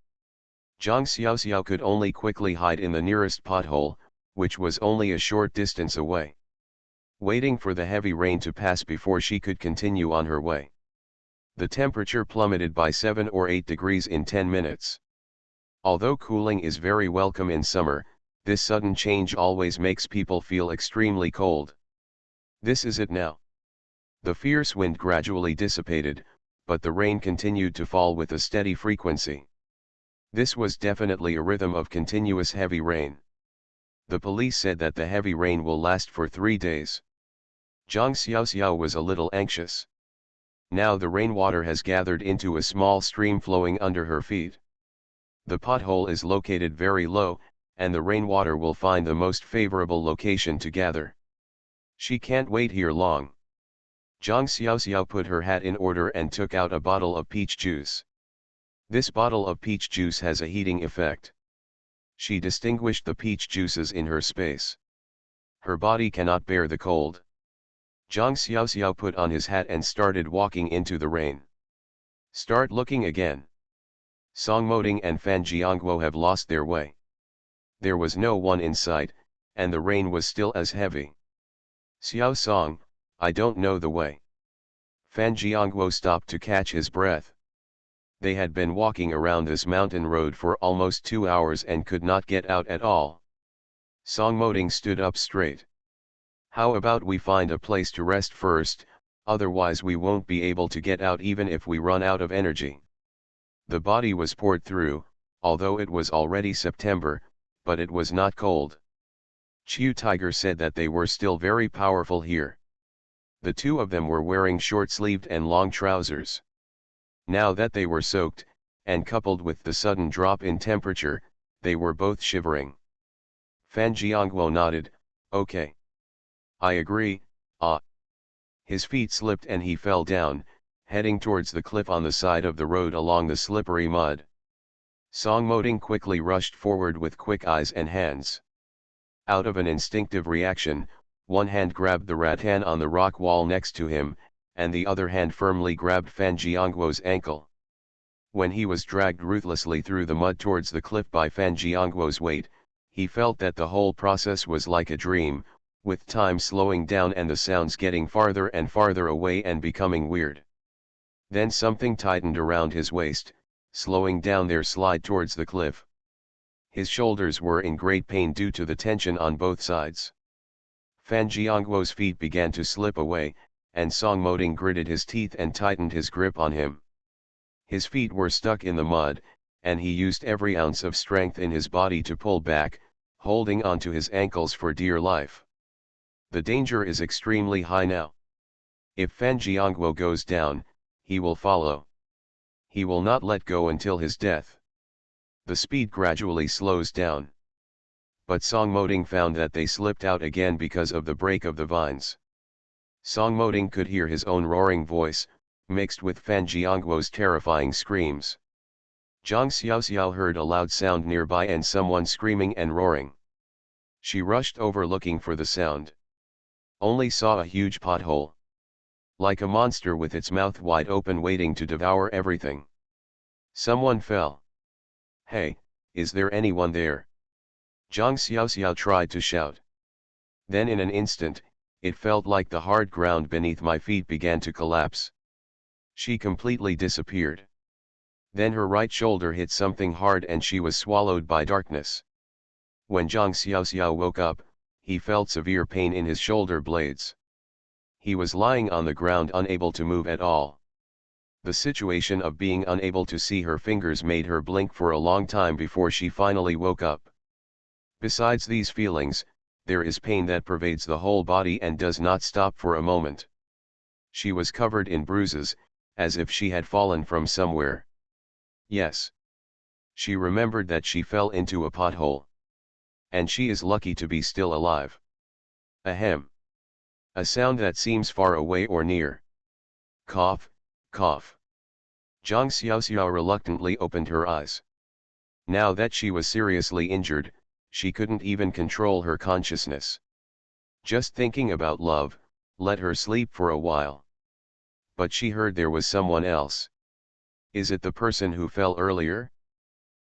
Zhang Xiaoxiao could only quickly hide in the nearest pothole, which was only a short distance away, waiting for the heavy rain to pass before she could continue on her way. The temperature plummeted by 7 or 8 degrees in 10 minutes. Although cooling is very welcome in summer, this sudden change always makes people feel extremely cold. This is it now. The fierce wind gradually dissipated, but the rain continued to fall with a steady frequency. This was definitely a rhythm of continuous heavy rain. The police said that the heavy rain will last for 3 days. Zhang Xiaoxiao was a little anxious. Now the rainwater has gathered into a small stream flowing under her feet. The pothole is located very low, and the rainwater will find the most favorable location to gather. She can't wait here long. Zhang Xiaoxiao put her hat in order and took out a bottle of peach juice. This bottle of peach juice has a heating effect. She distinguished the peach juices in her space. Her body cannot bear the cold. Zhang Xiaoxiao put on his hat and started walking into the rain. Start looking again. Songmoding and Fan Jiangguo have lost their way. There was no one in sight, and the rain was still as heavy. Xiao Song, I don't know the way. Fan Jiangguo stopped to catch his breath. They had been walking around this mountain road for almost 2 hours and could not get out at all. Songmoding stood up straight. How about we find a place to rest first, otherwise we won't be able to get out even if we run out of energy. The body was poured through, although it was already September, but it was not cold. Chiu Tiger said that they were still very powerful here. The two of them were wearing short-sleeved and long trousers. Now that they were soaked, and coupled with the sudden drop in temperature, they were both shivering. Fan Jiangguo nodded, okay. I agree, ah. His feet slipped and he fell down, heading towards the cliff on the side of the road along the slippery mud. Songmoding quickly rushed forward with quick eyes and hands. Out of an instinctive reaction, one hand grabbed the rattan on the rock wall next to him, and the other hand firmly grabbed Fan Jiangguo's ankle. When he was dragged ruthlessly through the mud towards the cliff by Fan Jiangguo's weight, he felt that the whole process was like a dream, with time slowing down and the sounds getting farther and farther away and becoming weird. Then something tightened around his waist, slowing down their slide towards the cliff. His shoulders were in great pain due to the tension on both sides. Fan Jiangguo's feet began to slip away, and Songmoding gritted his teeth and tightened his grip on him. His feet were stuck in the mud, and he used every ounce of strength in his body to pull back, holding onto his ankles for dear life. The danger is extremely high now. If Fan Jiangguo goes down, he will follow. He will not let go until his death. The speed gradually slows down. But Songmoding found that they slipped out again because of the break of the vines. Songmoding could hear his own roaring voice, mixed with Fan Jiangguo's terrifying screams. Zhang Xiaoxiao heard a loud sound nearby and someone screaming and roaring. She rushed over looking for the sound. Only saw a huge pothole. Like a monster with its mouth wide open waiting to devour everything. Someone fell. Hey, is there anyone there? Zhang Xiaoxiao tried to shout. Then in an instant, it felt like the hard ground beneath my feet began to collapse. She completely disappeared. Then her right shoulder hit something hard and she was swallowed by darkness. When Zhang Xiaoxiao woke up, he felt severe pain in his shoulder blades. He was lying on the ground unable to move at all. The situation of being unable to see her fingers made her blink for a long time before she finally woke up. Besides these feelings, there is pain that pervades the whole body and does not stop for a moment. She was covered in bruises, as if she had fallen from somewhere. Yes. She remembered that she fell into a pothole. And she is lucky to be still alive. Ahem. A sound that seems far away or near. Cough, Cough. Zhang Xiaoxiao reluctantly opened her eyes. Now that she was seriously injured, she couldn't even control her consciousness. Just thinking about love, let her sleep for a while. But she heard there was someone else. Is it the person who fell earlier?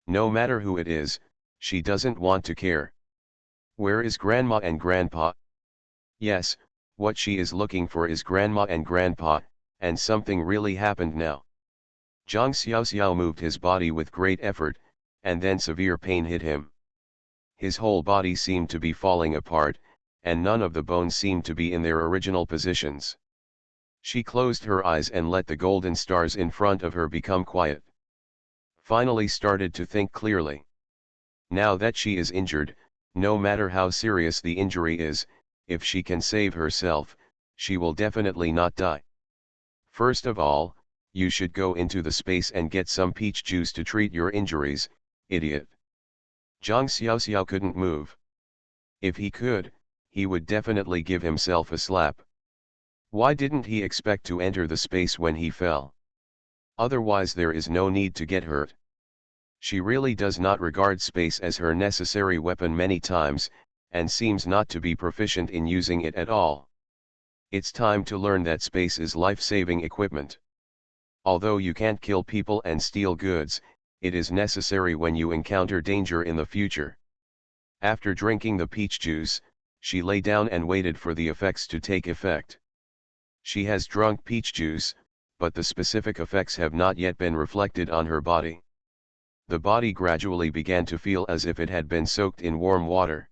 No matter who it is, she doesn't want to care. Where is Grandma and Grandpa? Yes, what she is looking for is Grandma and Grandpa, and something really happened now. Zhang Xiaoxiao moved his body with great effort, and then severe pain hit him. His whole body seemed to be falling apart, and none of the bones seemed to be in their original positions. She closed her eyes and let the golden stars in front of her become quiet. Finally started to think clearly. Now that she is injured, no matter how serious the injury is, if she can save herself, she will definitely not die. First of all, you should go into the space and get some peach juice to treat your injuries, idiot. Zhang Xiaoxiao couldn't move. If he could, he would definitely give himself a slap. Why didn't he expect to enter the space when he fell? Otherwise there is no need to get hurt. She really does not regard space as her necessary weapon many times, and seems not to be proficient in using it at all. It's time to learn that space is life-saving equipment. Although you can't kill people and steal goods, it is necessary when you encounter danger in the future. After drinking the peach juice, she lay down and waited for the effects to take effect. She has drunk peach juice, but the specific effects have not yet been reflected on her body. The body gradually began to feel as if it had been soaked in warm water.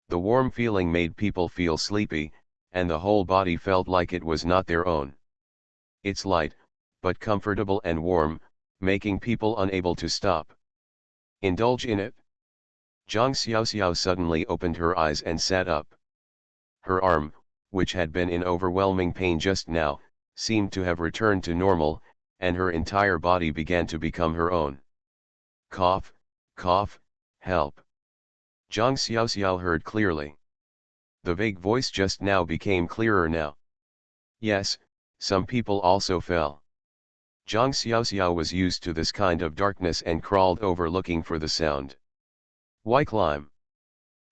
The warm feeling made people feel sleepy, and the whole body felt like it was not their own. It's light, but comfortable and warm, making people unable to stop. Indulge in it. Zhang Xiaoxiao suddenly opened her eyes and sat up. Her arm, which had been in overwhelming pain just now, seemed to have returned to normal, and her entire body began to become her own. Cough, cough, help. Zhang Xiaoxiao heard clearly. The vague voice just now became clearer now. Yes, some people also fell. Zhang Xiaoxiao was used to this kind of darkness and crawled over looking for the sound. Why climb?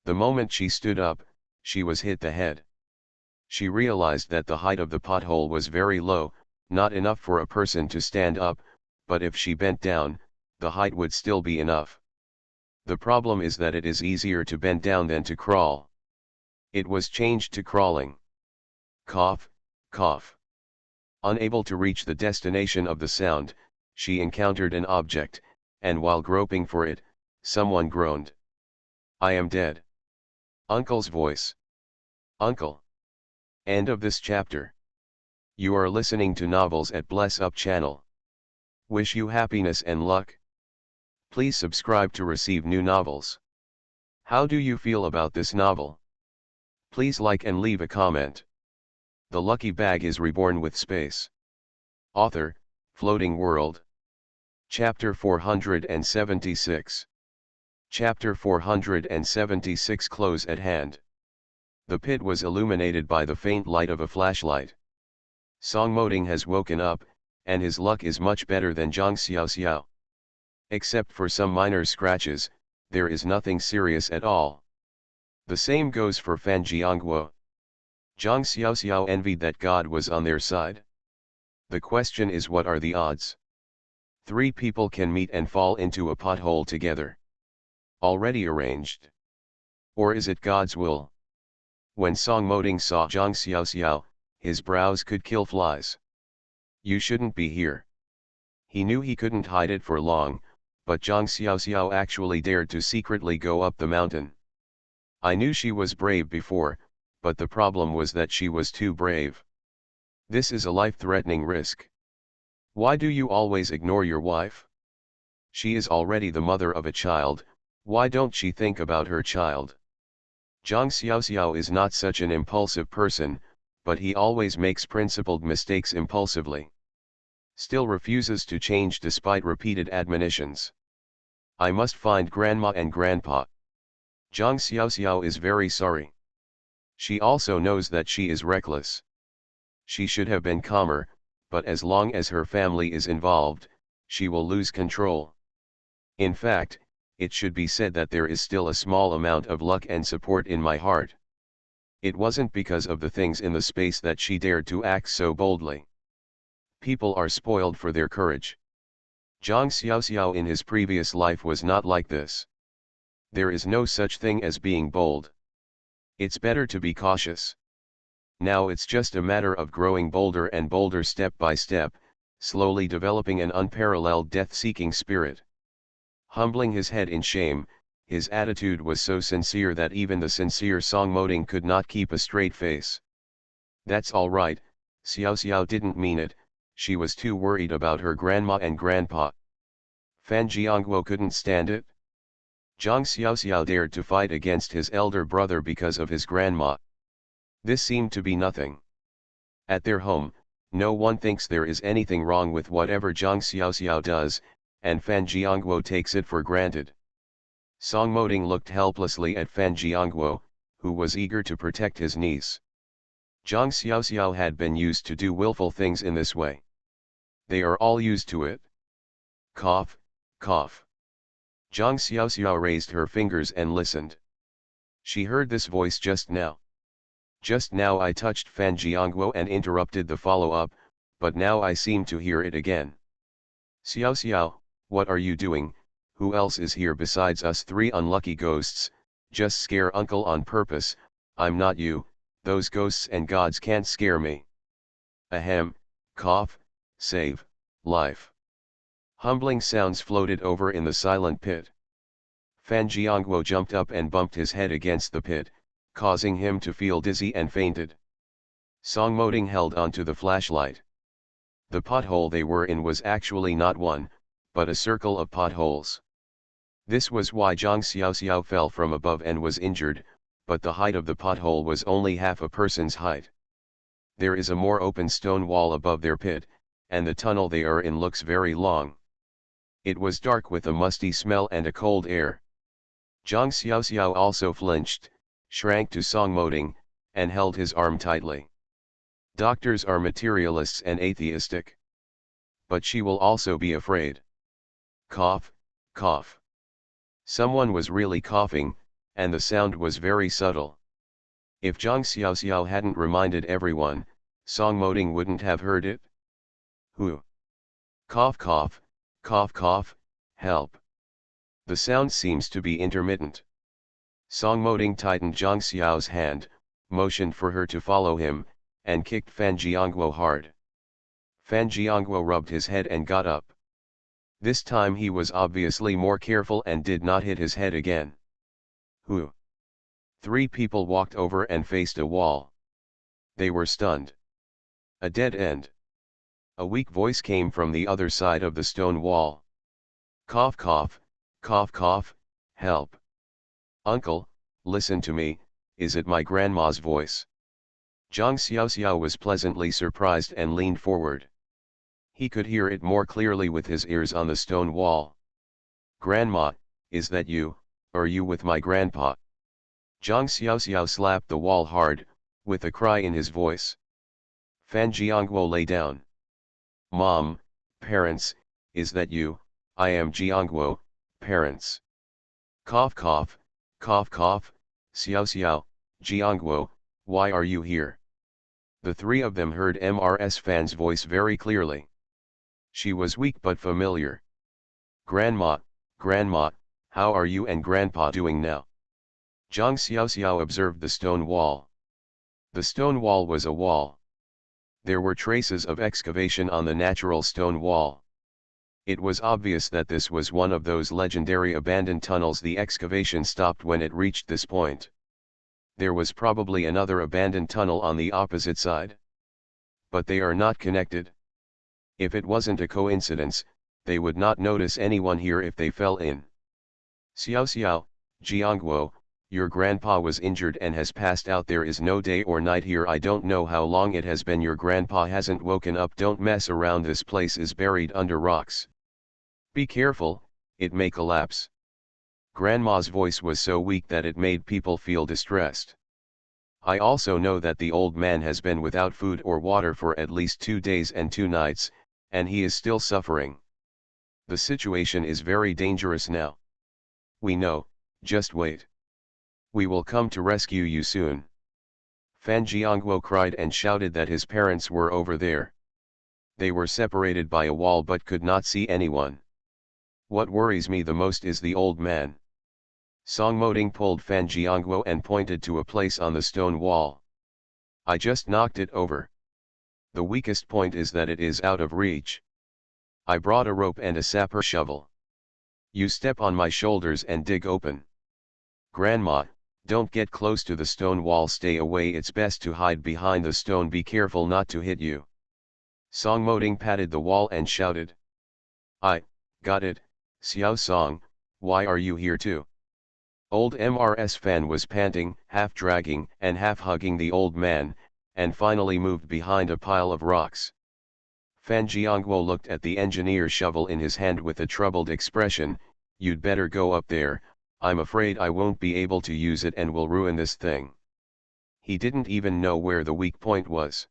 The moment she stood up, she was hit the head. She realized that the height of the pothole was very low, not enough for a person to stand up, but if she bent down, the height would still be enough. The problem is that it is easier to bend down than to crawl. It was changed to crawling. Cough, cough. Unable to reach the destination of the sound, she encountered an object, and while groping for it, someone groaned. I am dead. Uncle's voice. Uncle. End of this chapter. You are listening to Novels at Bless Up channel. Wish you happiness and luck. Please subscribe to receive new novels. How do you feel about this novel? Please like and leave a comment. The Lucky Bag is Reborn with Space. Author, Floating World. Chapter 476. Chapter 476 Close at hand. The pit was illuminated by the faint light of a flashlight. Song Moding has woken up, and his luck is much better than Zhang Xiaoxiao. Except for some minor scratches, there is nothing serious at all. The same goes for Fan Jiangguo. Zhang Xiaoxiao envied that God was on their side. The question is, what are the odds? 3 people can meet and fall into a pothole together. Already arranged. Or is it God's will? When Song Moding saw Zhang Xiaoxiao, his brows could kill flies. You shouldn't be here. He knew he couldn't hide it for long, but Zhang Xiaoxiao actually dared to secretly go up the mountain. I knew she was brave before, but the problem was that she was too brave. This is a life-threatening risk. Why do you always ignore your wife? She is already the mother of a child, why don't she think about her child? Zhang Xiaoxiao is not such an impulsive person, but he always makes principled mistakes impulsively. Still refuses to change despite repeated admonitions. I must find Grandma and Grandpa. Zhang Xiaoxiao is very sorry. She also knows that she is reckless. She should have been calmer, but as long as her family is involved, she will lose control. In fact, it should be said that there is still a small amount of luck and support in my heart. It wasn't because of the things in the space that she dared to act so boldly. People are spoiled for their courage. Zhang Xiaoxiao in his previous life was not like this. There is no such thing as being bold. It's better to be cautious. Now it's just a matter of growing bolder and bolder step by step, slowly developing an unparalleled death-seeking spirit. Humbling his head in shame, his attitude was so sincere that even the sincere Song Moding could not keep a straight face. That's all right, Xiao Xiao didn't mean it, she was too worried about her grandma and grandpa. Fan Jiangguo couldn't stand it. Zhang Xiaoxiao dared to fight against his elder brother because of his grandma. This seemed to be nothing. At their home, no one thinks there is anything wrong with whatever Zhang Xiaoxiao does, and Fan Jiangguo takes it for granted. Song Moding looked helplessly at Fan Jiangguo, who was eager to protect his niece. Zhang Xiaoxiao had been used to do willful things in this way. They are all used to it. Cough, cough. Zhang Xiaoxiao raised her fingers and listened. She heard this voice just now. Just now I touched Fan Jiangguo and interrupted the follow-up, but now I seem to hear it again. Xiao Xiao, what are you doing? Who else is here besides us three unlucky ghosts? Just scare uncle on purpose. I'm not you, those ghosts and gods can't scare me. Ahem, cough, save, life. Humbling sounds floated over in the silent pit. Fan Jiangguo jumped up and bumped his head against the pit, causing him to feel dizzy and fainted. Song Moding held onto the flashlight. The pothole they were in was actually not one, but a circle of potholes. This was why Zhang Xiaoxiao fell from above and was injured, but the height of the pothole was only half a person's height. There is a more open stone wall above their pit, and the tunnel they are in looks very long. It was dark with a musty smell and a cold air. Zhang Xiaoxiao also flinched, shrank to Song Moding, and held his arm tightly. Doctors are materialists and atheistic. But she will also be afraid. Cough, cough. Someone was really coughing, and the sound was very subtle. If Zhang Xiaoxiao hadn't reminded everyone, Song Moding wouldn't have heard it. Who? Cough cough, cough cough, help. The sound seems to be intermittent. Song Moding tightened Zhang Xiao's hand, motioned for her to follow him, and kicked Fan Jiangguo hard. Fan Jiangguo rubbed his head and got up. This time he was obviously more careful and did not hit his head again. Who? Three people walked over and faced a wall. They were stunned. A dead end. A weak voice came from the other side of the stone wall. Cough cough, cough cough, help. Uncle, listen to me, is it my grandma's voice? Zhang Xiaoxiao was pleasantly surprised and leaned forward. He could hear it more clearly with his ears on the stone wall. Grandma, is that you, or you with my grandpa? Zhang Xiaoxiao slapped the wall hard, with a cry in his voice. Fan Jiangguo lay down. Mom, parents, is that you? I am Jiangguo, parents. Cough cough, cough cough, Xiao Xiao, Jiangguo, why are you here? The three of them heard MRS Fan's voice very clearly. She was weak but familiar. Grandma, Grandma, how are you and Grandpa doing now? Zhang Xiaoxiao observed the stone wall. The stone wall was a wall. There were traces of excavation on the natural stone wall. It was obvious that this was one of those legendary abandoned tunnels. The excavation stopped when it reached this point. There was probably another abandoned tunnel on the opposite side. But they are not connected. If it wasn't a coincidence, they would not notice anyone here if they fell in. Xiao Xiao, Jiangguo, your grandpa was injured and has passed out. There is no day or night here. I don't know how long it has been. Your grandpa hasn't woken up. Don't mess around. This place is buried under rocks. Be careful, it may collapse. Grandma's voice was so weak that it made people feel distressed. I also know that the old man has been without food or water for at least 2 days and 2 nights, and he is still suffering. The situation is very dangerous now. We know, just wait. We will come to rescue you soon. Fan Jiangguo cried and shouted that his parents were over there. They were separated by a wall but could not see anyone. What worries me the most is the old man. Song Moding pulled Fan Jiangguo and pointed to a place on the stone wall. I just knocked it over. The weakest point is that it is out of reach. I brought a rope and a sapper shovel. You step on my shoulders and dig open. Grandma, don't get close to the stone wall, stay away, it's best to hide behind the stone, be careful not to hit you. Song Moding patted the wall and shouted. I got it, Xiao Song, why are you here too? Old MRS Fan was panting, half dragging and half hugging the old man, and finally moved behind a pile of rocks. Fan Jiangguo looked at the engineer's shovel in his hand with a troubled expression. You'd better go up there, I'm afraid I won't be able to use it and will ruin this thing. He didn't even know where the weak point was.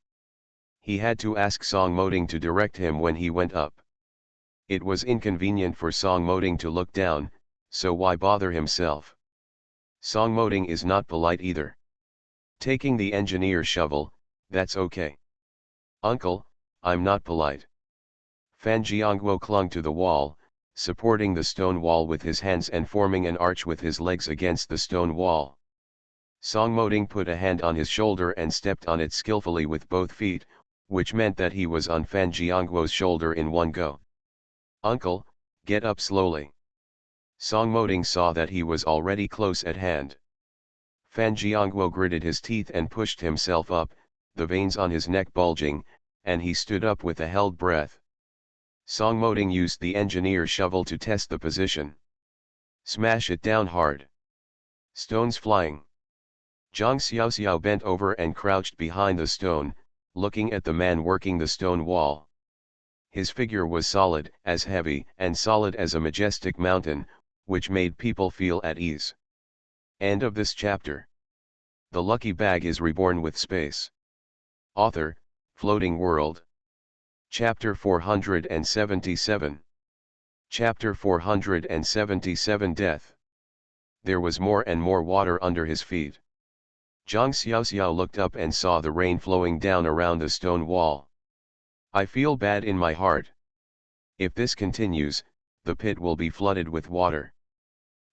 He had to ask Song Moding to direct him when he went up. It was inconvenient for Song Moding to look down, so why bother himself? Song Moding is not polite either. Taking the engineer's shovel, that's okay. Uncle, I'm not polite. Fan Jiangguo clung to the wall, supporting the stone wall with his hands and forming an arch with his legs against the stone wall. Song Moding put a hand on his shoulder and stepped on it skillfully with both feet, which meant that he was on Fan Jiangguo's shoulder in one go. Uncle, get up slowly. Song Moding saw that he was already close at hand. Fan Jiangguo gritted his teeth and pushed himself up, the veins on his neck bulging, and he stood up with a held breath. Song Moding used the engineer's shovel to test the position. Smash it down hard. Stones flying. Zhang Xiaoxiao bent over and crouched behind the stone, looking at the man working the stone wall. His figure was solid, as heavy and solid as a majestic mountain, which made people feel at ease. End of this chapter. The lucky bag is reborn with space. Author, Floating World. Chapter 477. Chapter 477 Death. There was more and more water under his feet. Zhang Xiaoxiao looked up and saw the rain flowing down around the stone wall. I feel bad in my heart. If this continues, the pit will be flooded with water.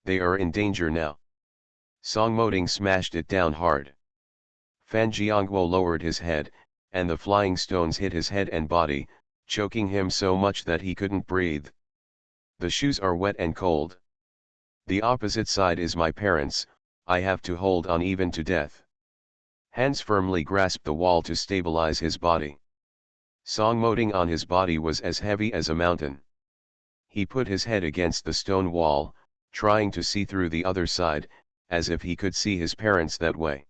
They are in danger now. Song Moding smashed it down hard. Fan Jiangguo lowered his head, and the flying stones hit his head and body, choking him so much that he couldn't breathe. The shoes are wet and cold. The opposite side is my parents, I have to hold on even to death. Hands firmly grasped the wall to stabilize his body. Song Moding on his body was as heavy as a mountain. He put his head against the stone wall, trying to see through the other side, as if he could see his parents that way.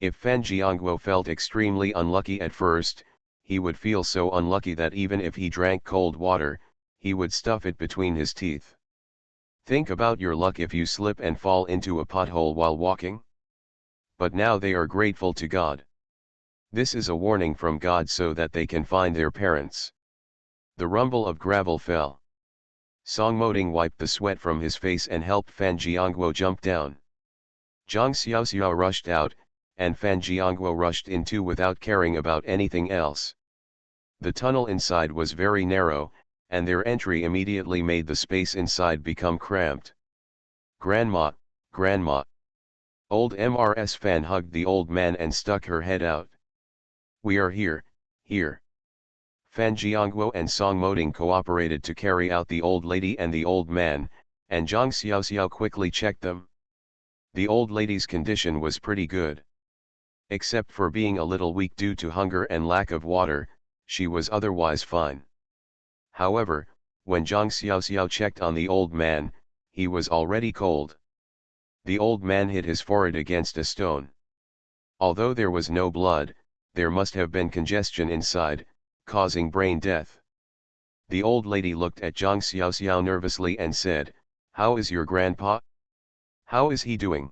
If Fan Jiangguo felt extremely unlucky at first, he would feel so unlucky that even if he drank cold water, he would stuff it between his teeth. Think about your luck if you slip and fall into a pothole while walking. But now they are grateful to God. This is a warning from God so that they can find their parents. The rumble of gravel fell. Song Moding wiped the sweat from his face and helped Fan Jiangguo jump down. Zhang Xiaoxiao rushed out, and Fan Jiangguo rushed in too without caring about anything else. The tunnel inside was very narrow, and their entry immediately made the space inside become cramped. Grandma, Grandma. Old MRS Fan hugged the old man and stuck her head out. We are here, here. Fan Jiangguo and Song Moding cooperated to carry out the old lady and the old man, and Zhang Xiaoxiao quickly checked them. The old lady's condition was pretty good. Except for being a little weak due to hunger and lack of water, she was otherwise fine. However, when Zhang Xiaoxiao checked on the old man, he was already cold. The old man hit his forehead against a stone. Although there was no blood, there must have been congestion inside, causing brain death. The old lady looked at Zhang Xiaoxiao nervously and said, "How is your grandpa? How is he doing?"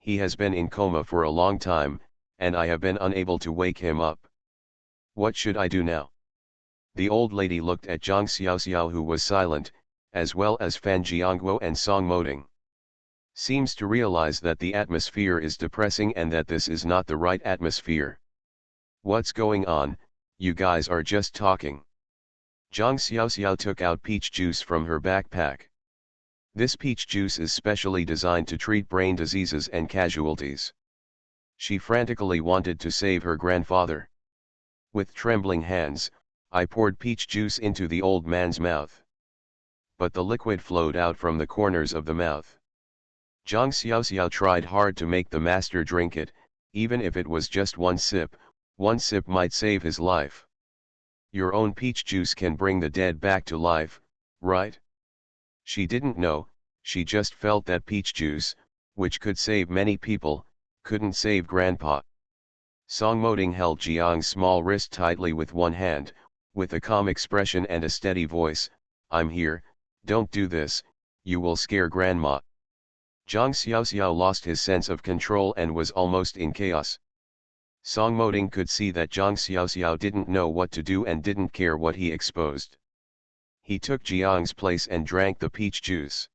He has been in coma for a long time, and I have been unable to wake him up. What should I do now? The old lady looked at Zhang Xiaoxiao, who was silent, as well as Fan Jiangguo and Song Moding. Seems to realize that the atmosphere is depressing and that this is not the right atmosphere. What's going on? You guys are just talking. Zhang Xiaoxiao took out peach juice from her backpack. This peach juice is specially designed to treat brain diseases and casualties. She frantically wanted to save her grandfather. With trembling hands, I poured peach juice into the old man's mouth. But the liquid flowed out from the corners of the mouth. Zhang Xiaoxiao tried hard to make the master drink it, even if it was just one sip might save his life. Your own peach juice can bring the dead back to life, right? She didn't know, she just felt that peach juice, which could save many people, couldn't save Grandpa. Song Moding held Jiang's small wrist tightly with one hand, with a calm expression and a steady voice, I'm here, don't do this, you will scare Grandma. Zhang Xiaoxiao lost his sense of control and was almost in chaos. Song Moding could see that Zhang Xiaoxiao didn't know what to do and didn't care what he exposed. He took Jiang's place and drank the peach juice.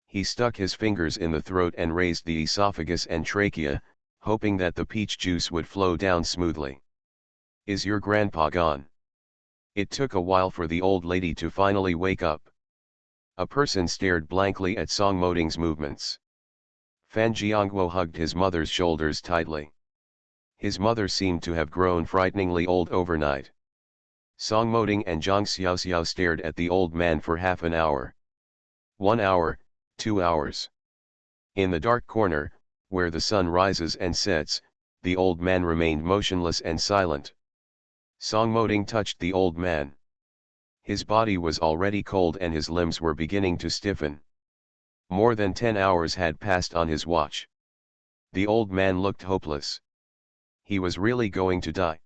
He stuck his fingers in the throat and raised the esophagus and trachea, hoping that the peach juice would flow down smoothly. Is your grandpa gone? It took a while for the old lady to finally wake up. A person stared blankly at Song Moding's movements. Fan Jiangguo hugged his mother's shoulders tightly. His mother seemed to have grown frighteningly old overnight. Song Moding and Zhang Xiaoxiao stared at the old man for half an hour. 1 hour, 2 hours. In the dark corner, where the sun rises and sets, the old man remained motionless and silent. Song Moding touched the old man. His body was already cold and his limbs were beginning to stiffen. More than 10 hours had passed on his watch. The old man looked hopeless. He was really going to die.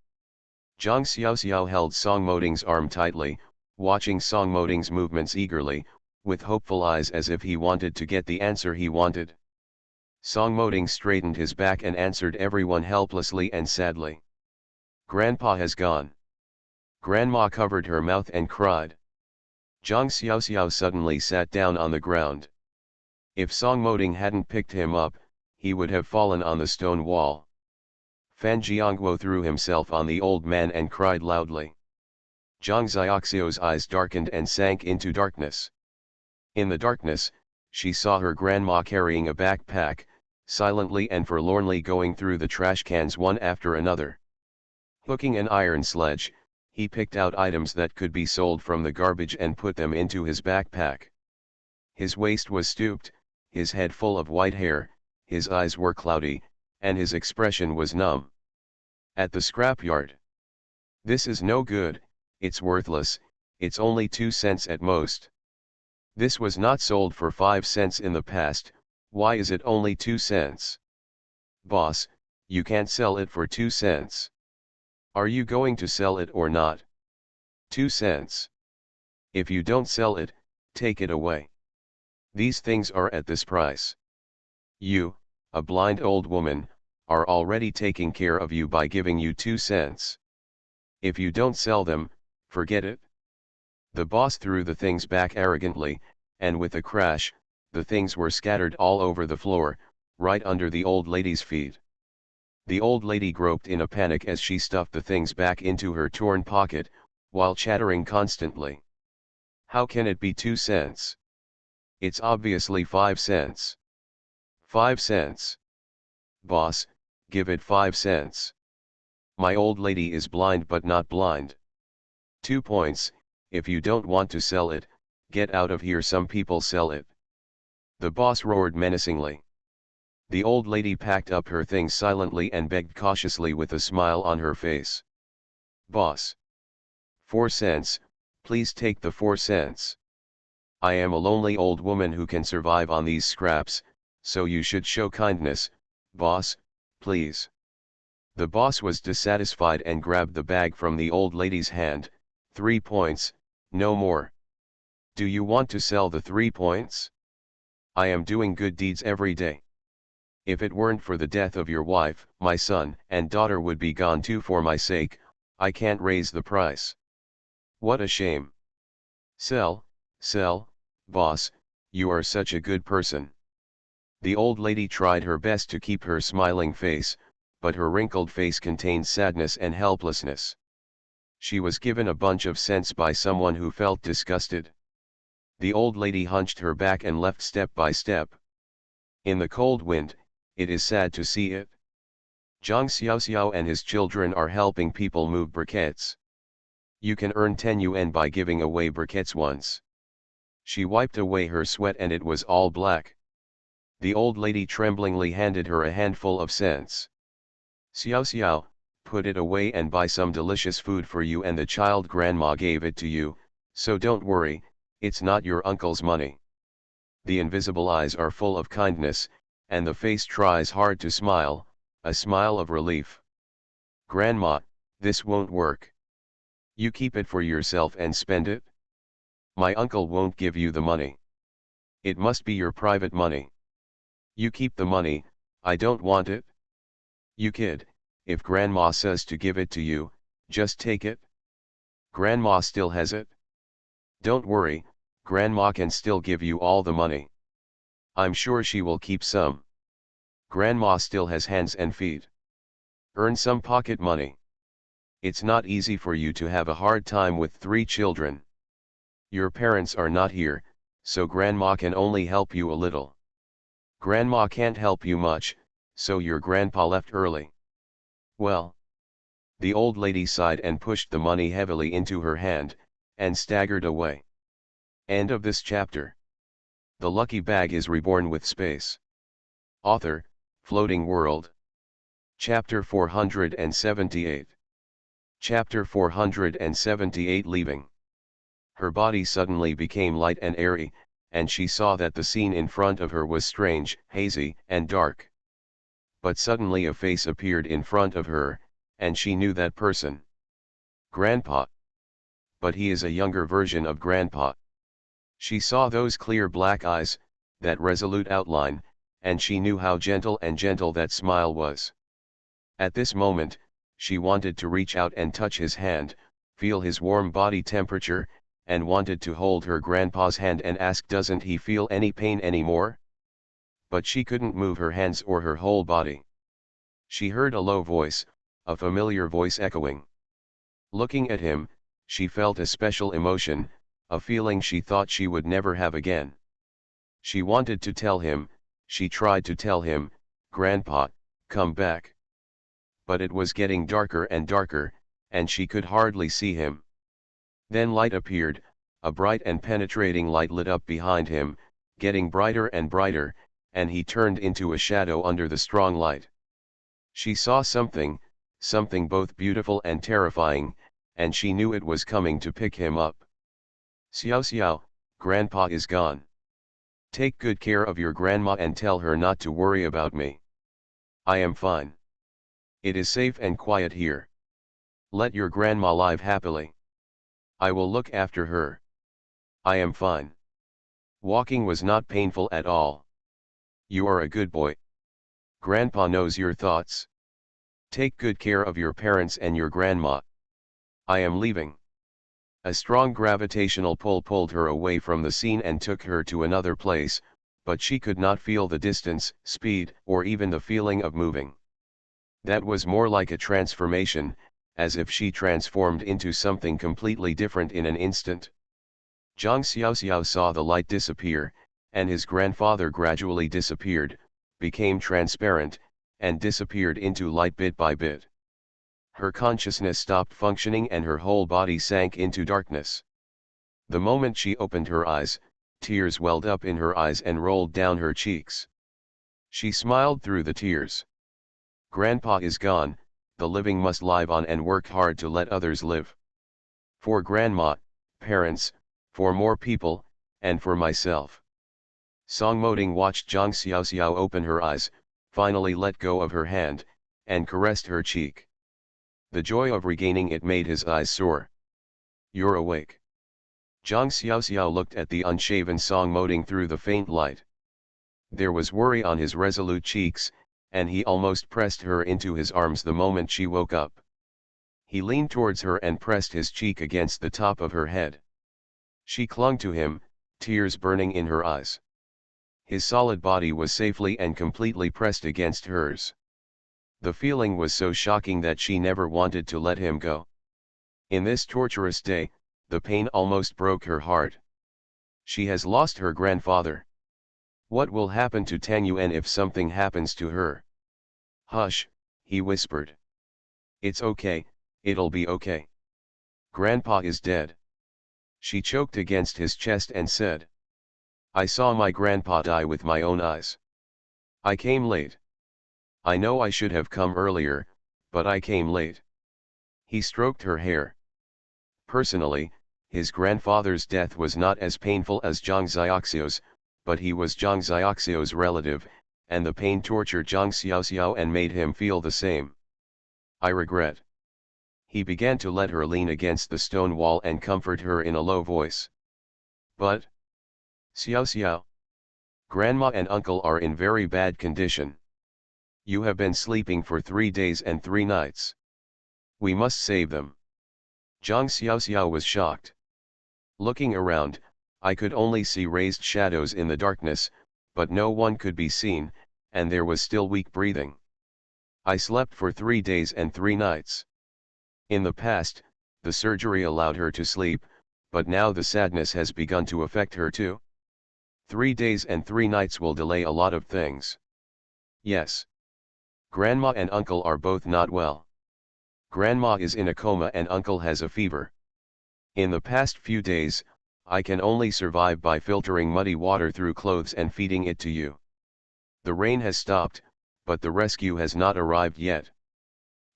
Zhang Xiaoxiao held Song Moding's arm tightly, watching Song Moding's movements eagerly, with hopeful eyes as if he wanted to get the answer he wanted. Song Moding straightened his back and answered everyone helplessly and sadly. Grandpa has gone. Grandma covered her mouth and cried. Zhang Xiaoxiao suddenly sat down on the ground. If Song Moding hadn't picked him up, he would have fallen on the stone wall. Fan Jiangguo threw himself on the old man and cried loudly. Zhang Xiaoxiao's eyes darkened and sank into darkness. In the darkness, she saw her grandma carrying a backpack, silently and forlornly going through the trash cans one after another. Hooking an iron sledge, he picked out items that could be sold from the garbage and put them into his backpack. His waist was stooped, his head full of white hair, his eyes were cloudy, and his expression was numb. At the scrapyard. This is no good, it's worthless, it's only 2 cents at most. This was not sold for 5 cents in the past, why is it only 2 cents? Boss, you can't sell it for 2 cents. Are you going to sell it or not? 2 cents. If you don't sell it, take it away. These things are at this price. You, a blind old woman, are already taking care of you by giving you 2 cents. If you don't sell them, forget it. The boss threw the things back arrogantly, and with a crash, the things were scattered all over the floor, right under the old lady's feet. The old lady groped in a panic as she stuffed the things back into her torn pocket, while chattering constantly. How can it be 2 cents? It's obviously 5 cents. 5 cents. Boss, give it 5 cents. My old lady is blind but not blind. 2 points, if you don't want to sell it, get out of here, some people sell it. The boss roared menacingly. The old lady packed up her things silently and begged cautiously with a smile on her face. Boss. 4 cents, please take the 4 cents. I am a lonely old woman who can survive on these scraps, so you should show kindness, boss, please. The boss was dissatisfied and grabbed the bag from the old lady's hand. 3 points, no more. Do you want to sell the 3 points? I am doing good deeds every day. If it weren't for the death of your wife, my son and daughter would be gone too for my sake. I can't raise the price. What a shame. Sell, boss, you are such a good person. The old lady tried her best to keep her smiling face, but her wrinkled face contained sadness and helplessness. She was given a bunch of cents by someone who felt disgusted. The old lady hunched her back and left step by step. In the cold wind, it is sad to see it. Zhang Xiaoxiao and his children are helping people move briquettes. You can earn 10 yuan by giving away briquettes once. She wiped away her sweat and it was all black. The old lady tremblingly handed her a handful of cents. Xiaoxiao, put it away and buy some delicious food for you, and the child. Grandma gave it to you, so don't worry, it's not your uncle's money. The invisible eyes are full of kindness, and the face tries hard to smile, a smile of relief. Grandma, this won't work. You keep it for yourself and spend it? My uncle won't give you the money. It must be your private money. You keep the money, I don't want it. You kid, if Grandma says to give it to you, just take it. Grandma still has it. Don't worry, Grandma can still give you all the money. I'm sure she will keep some. Grandma still has hands and feet. Earn some pocket money. It's not easy for you to have a hard time with 3 children. Your parents are not here, so Grandma can only help you a little. Grandma can't help you much, so your grandpa left early. Well. The old lady sighed and pushed the money heavily into her hand, and staggered away. End of this chapter. The lucky bag is reborn with space. Author, Floating World. Chapter 478. Chapter 478 Leaving. Her body suddenly became light and airy, and she saw that the scene in front of her was strange, hazy, and dark. But suddenly a face appeared in front of her, and she knew that person. Grandpa. But he is a younger version of Grandpa. She saw those clear black eyes, that resolute outline, and she knew how gentle that smile was. At this moment, she wanted to reach out and touch his hand, feel his warm body temperature, and wanted to hold her grandpa's hand and ask, doesn't he feel any pain anymore? But she couldn't move her hands or her whole body. She heard a low voice, a familiar voice echoing. Looking at him, she felt a special emotion, a feeling she thought she would never have again. She wanted to tell him, she tried to tell him, Grandpa, come back. But it was getting darker and darker, and she could hardly see him. Then light appeared, a bright and penetrating light lit up behind him, getting brighter and brighter, and he turned into a shadow under the strong light. She saw something both beautiful and terrifying, and she knew it was coming to pick him up. Xiao, Grandpa is gone. Take good care of your grandma and tell her not to worry about me. I am fine. It is safe and quiet here. Let your grandma live happily. I will look after her. I am fine. Walking was not painful at all. You are a good boy. Grandpa knows your thoughts. Take good care of your parents and your grandma. I am leaving. A strong gravitational pull pulled her away from the scene and took her to another place, but she could not feel the distance, speed, or even the feeling of moving. That was more like a transformation, as if she transformed into something completely different in an instant. Zhang Xiaoxiao saw the light disappear, and his grandfather gradually disappeared, became transparent, and disappeared into light bit by bit. Her consciousness stopped functioning and her whole body sank into darkness. The moment she opened her eyes, tears welled up in her eyes and rolled down her cheeks. She smiled through the tears. Grandpa is gone, the living must live on and work hard to let others live. For grandma, parents, for more people, and for myself. Song Moding watched Zhang Xiaoxiao open her eyes, finally let go of her hand, and caressed her cheek. The joy of regaining it made his eyes soar. You're awake. Zhang Xiaoxiao looked at the unshaven Song Moding through the faint light. There was worry on his resolute cheeks, and he almost pressed her into his arms the moment she woke up. He leaned towards her and pressed his cheek against the top of her head. She clung to him, tears burning in her eyes. His solid body was safely and completely pressed against hers. The feeling was so shocking that she never wanted to let him go. In this torturous day, the pain almost broke her heart. She has lost her grandfather. What will happen to Tang Yuan if something happens to her? Hush, he whispered. It's okay, it'll be okay. Grandpa is dead. She choked against his chest and said. I saw my grandpa die with my own eyes. I came late. I know I should have come earlier, but I came late. He stroked her hair. Personally, his grandfather's death was not as painful as Zhang Xiaoxiu's, but he was Zhang Xiaoxiu's relative, and the pain tortured Zhang Xiaoxiu and made him feel the same. I regret. He began to let her lean against the stone wall and comfort her in a low voice. But, Xiaoxiu, Grandma and Uncle are in very bad condition. You have been sleeping for 3 days and 3 nights. We must save them. Zhang Xiaoxiu was shocked. Looking around, I could only see raised shadows in the darkness, but no one could be seen, and there was still weak breathing. I slept for 3 days and 3 nights. In the past, the surgery allowed her to sleep, but now the sadness has begun to affect her too. 3 days and 3 nights will delay a lot of things. Yes. Grandma and Uncle are both not well. Grandma is in a coma and Uncle has a fever. In the past few days, I can only survive by filtering muddy water through clothes and feeding it to you. The rain has stopped, but the rescue has not arrived yet.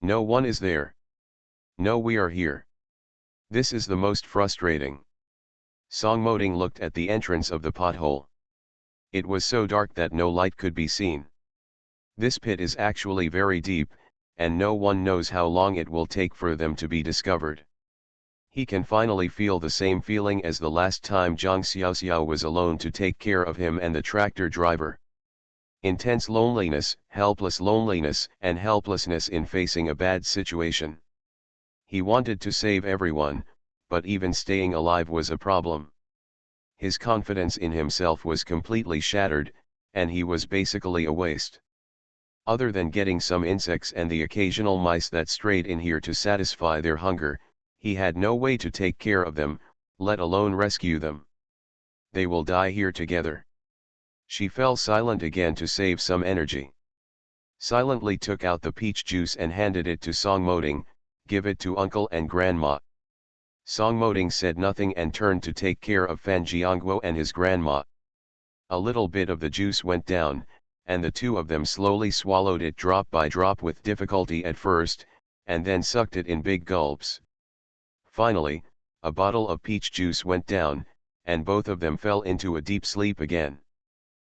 No one is there. No, we are here. This is the most frustrating. Song Moding looked at the entrance of the pothole. It was so dark that no light could be seen. This pit is actually very deep, and no one knows how long it will take for them to be discovered. He can finally feel the same feeling as the last time Zhang Xiaoxiu was alone to take care of him and the tractor driver. Intense loneliness, and helplessness in facing a bad situation. He wanted to save everyone, but even staying alive was a problem. His confidence in himself was completely shattered, and he was basically a waste. Other than getting some insects and the occasional mice that strayed in here to satisfy their hunger, he had no way to take care of them, let alone rescue them. They will die here together. She fell silent again to save some energy. Silently took out the peach juice and handed it to Song Moding. Give it to Uncle and Grandma. Song Moding said nothing and turned to take care of Fan Jiangguo and his grandma. A little bit of the juice went down, and the two of them slowly swallowed it drop by drop with difficulty at first, and then sucked it in big gulps. Finally, a bottle of peach juice went down, and both of them fell into a deep sleep again.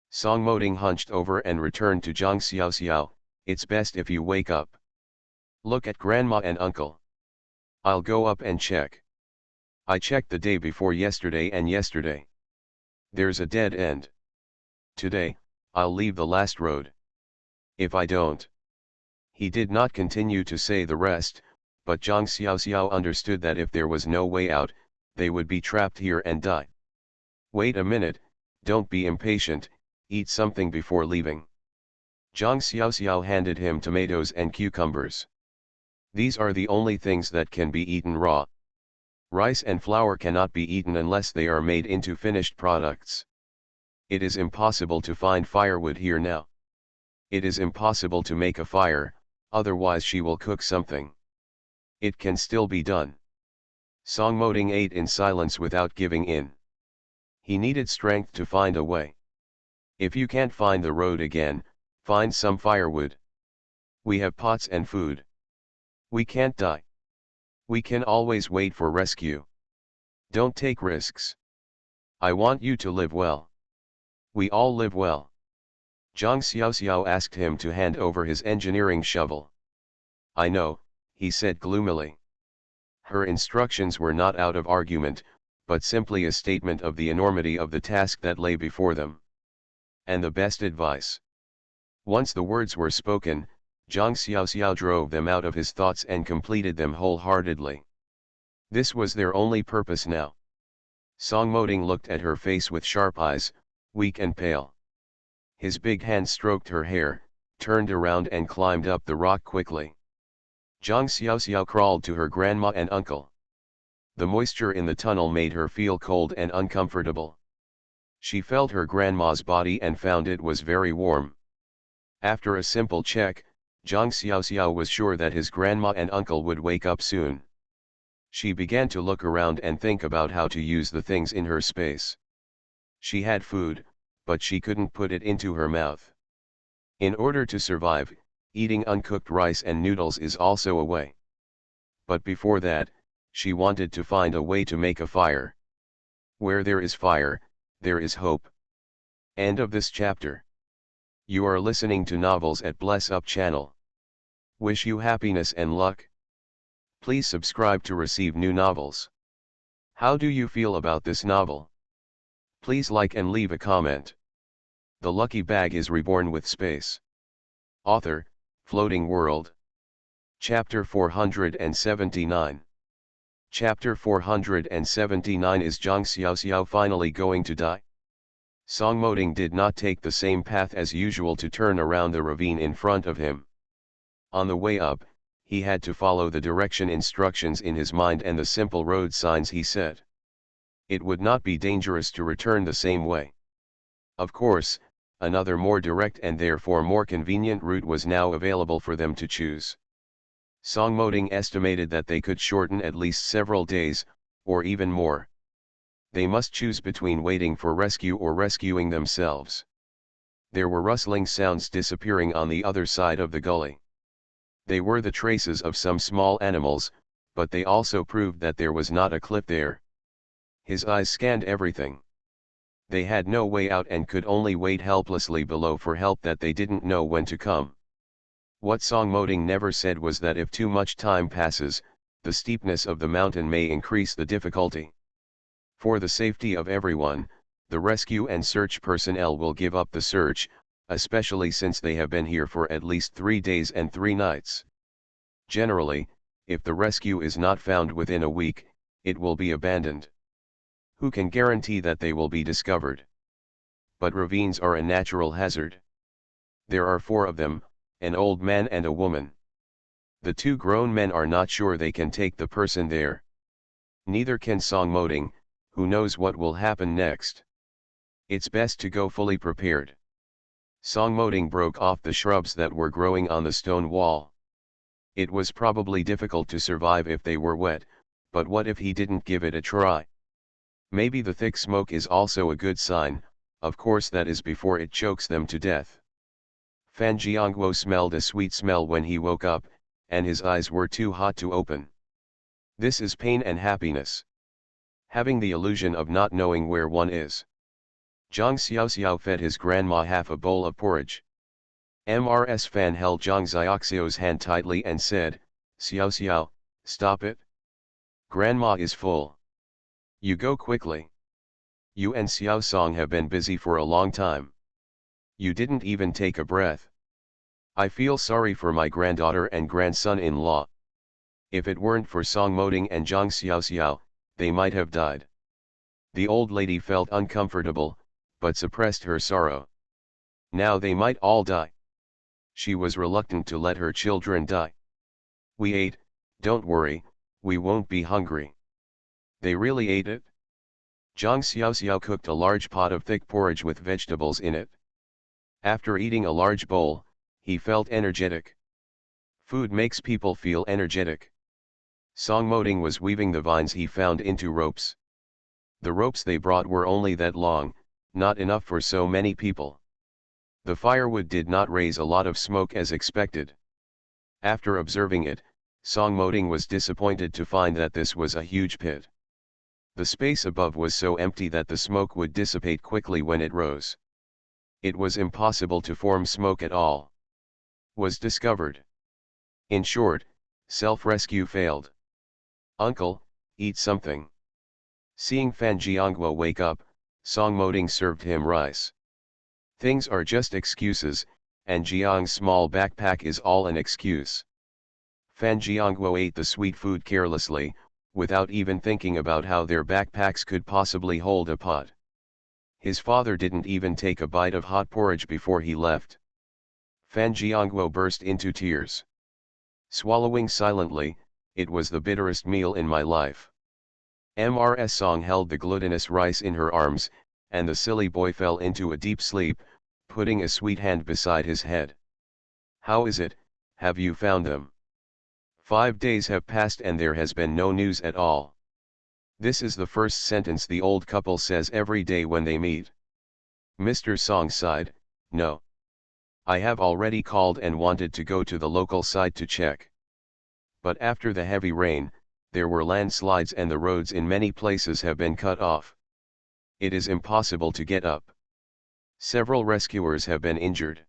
Song Moding hunched over and returned to Zhang Xiaoxiu. It's best if you wake up. Look at Grandma and Uncle. I'll go up and check. I checked the day before yesterday and yesterday. There's a dead end. Today, I'll leave the last road. If I don't. He did not continue to say the rest, but Zhang Xiaoxiu understood that if there was no way out, they would be trapped here and die. Wait a minute, don't be impatient, eat something before leaving. Zhang Xiaoxiu handed him tomatoes and cucumbers. These are the only things that can be eaten raw. Rice and flour cannot be eaten unless they are made into finished products. It is impossible to find firewood here now. It is impossible to make a fire, otherwise she will cook something. It can still be done. Song Moding ate in silence without giving in. He needed strength to find a way. If you can't find the road again, find some firewood. We have pots and food. We can't die. We can always wait for rescue. Don't take risks. I want you to live well. We all live well. Zhang Xiaoxiu asked him to hand over his engineering shovel. I know, he said gloomily. Her instructions were not out of argument, but simply a statement of the enormity of the task that lay before them. And the best advice. Once the words were spoken, Zhang Xiaoxiao drove them out of his thoughts and completed them wholeheartedly. This was their only purpose now. Song Moding looked at her face with sharp eyes, weak and pale. His big hand stroked her hair, turned around and climbed up the rock quickly. Zhang Xiaoxiao crawled to her grandma and uncle. The moisture in the tunnel made her feel cold and uncomfortable. She felt her grandma's body and found it was very warm. After a simple check, Zhang Xiaoxiao was sure that his grandma and uncle would wake up soon. She began to look around and think about how to use the things in her space. She had food, but she couldn't put it into her mouth. In order to survive, eating uncooked rice and noodles is also a way. But before that, she wanted to find a way to make a fire. Where there is fire, there is hope. End of this chapter. You are listening to Novels at Bless Up channel. Wish you happiness and luck. Please subscribe to receive new novels. How do you feel about this novel? Please like and leave a comment. The Lucky Bag is Reborn with Space. Author, Floating World. Chapter 479. Chapter 479 Is Zhang Xiaoxiao finally going to die? Song Moding did not take the same path as usual to turn around the ravine in front of him. On the way up, he had to follow the direction instructions in his mind and the simple road signs he set. It would not be dangerous to return the same way. Of course, another more direct and therefore more convenient route was now available for them to choose. Song Moding estimated that they could shorten at least several days, or even more. They must choose between waiting for rescue or rescuing themselves. There were rustling sounds disappearing on the other side of the gully. They were the traces of some small animals, but they also proved that there was not a cliff there. His eyes scanned everything. They had no way out and could only wait helplessly below for help that they didn't know when to come. What Song Moding never said was that if too much time passes, the steepness of the mountain may increase the difficulty. For the safety of everyone, the rescue and search personnel will give up the search, especially since they have been here for at least 3 days and 3 nights. Generally, if the rescue is not found within a week, it will be abandoned. Who can guarantee that they will be discovered? But ravines are a natural hazard. There are 4 of them, an old man and a woman. The 2 grown men are not sure they can take the person there. Neither can Song Moding, who knows what will happen next. It's best to go fully prepared. Song Moding broke off the shrubs that were growing on the stone wall. It was probably difficult to survive if they were wet, but what if he didn't give it a try? Maybe the thick smoke is also a good sign, of course that is before it chokes them to death. Fan Jiangguo smelled a sweet smell when he woke up, and his eyes were too hot to open. This is pain and happiness. Having the illusion of not knowing where one is. Zhang Xiaoxiao fed his grandma half a bowl of porridge. Mrs. Fan held Zhang Xiaoxiao's hand tightly and said, "Xiaoxiao, stop it. Grandma is full. You go quickly. You and Xiao Song have been busy for a long time. You didn't even take a breath. I feel sorry for my granddaughter and grandson-in-law. If it weren't for Song Moding and Zhang Xiaoxiao, they might have died." The old lady felt uncomfortable, but suppressed her sorrow. Now they might all die. She was reluctant to let her children die. "We ate, don't worry, we won't be hungry." They really ate it? Zhang Xiaoxiao cooked a large pot of thick porridge with vegetables in it. After eating a large bowl, he felt energetic. Food makes people feel energetic. Song Moding was weaving the vines he found into ropes. The ropes they brought were only that long, not enough for so many people. The firewood did not raise a lot of smoke as expected. After observing it, Song Moding was disappointed to find that this was a huge pit. The space above was so empty that the smoke would dissipate quickly when it rose. It was impossible to form smoke at all. Was discovered. In short, self-rescue failed. "Uncle, eat something." Seeing Fan Jiangguo wake up, Song Moding served him rice. Things are just excuses, and Jiang's small backpack is all an excuse. Fan Jiangguo ate the sweet food carelessly, without even thinking about how their backpacks could possibly hold a pot. His father didn't even take a bite of hot porridge before he left. Fan Jiangguo burst into tears. Swallowing silently, it was the bitterest meal in my life. Mrs. Song held the glutinous rice in her arms, and the silly boy fell into a deep sleep, putting a sweet hand beside his head. How is it, have you found them? 5 days have passed and there has been no news at all. This is the first sentence the old couple says every day when they meet. Mr. Song sighed, no. I have already called and wanted to go to the local site to check. But after the heavy rain, there were landslides and the roads in many places have been cut off. It is impossible to get up. Several rescuers have been injured.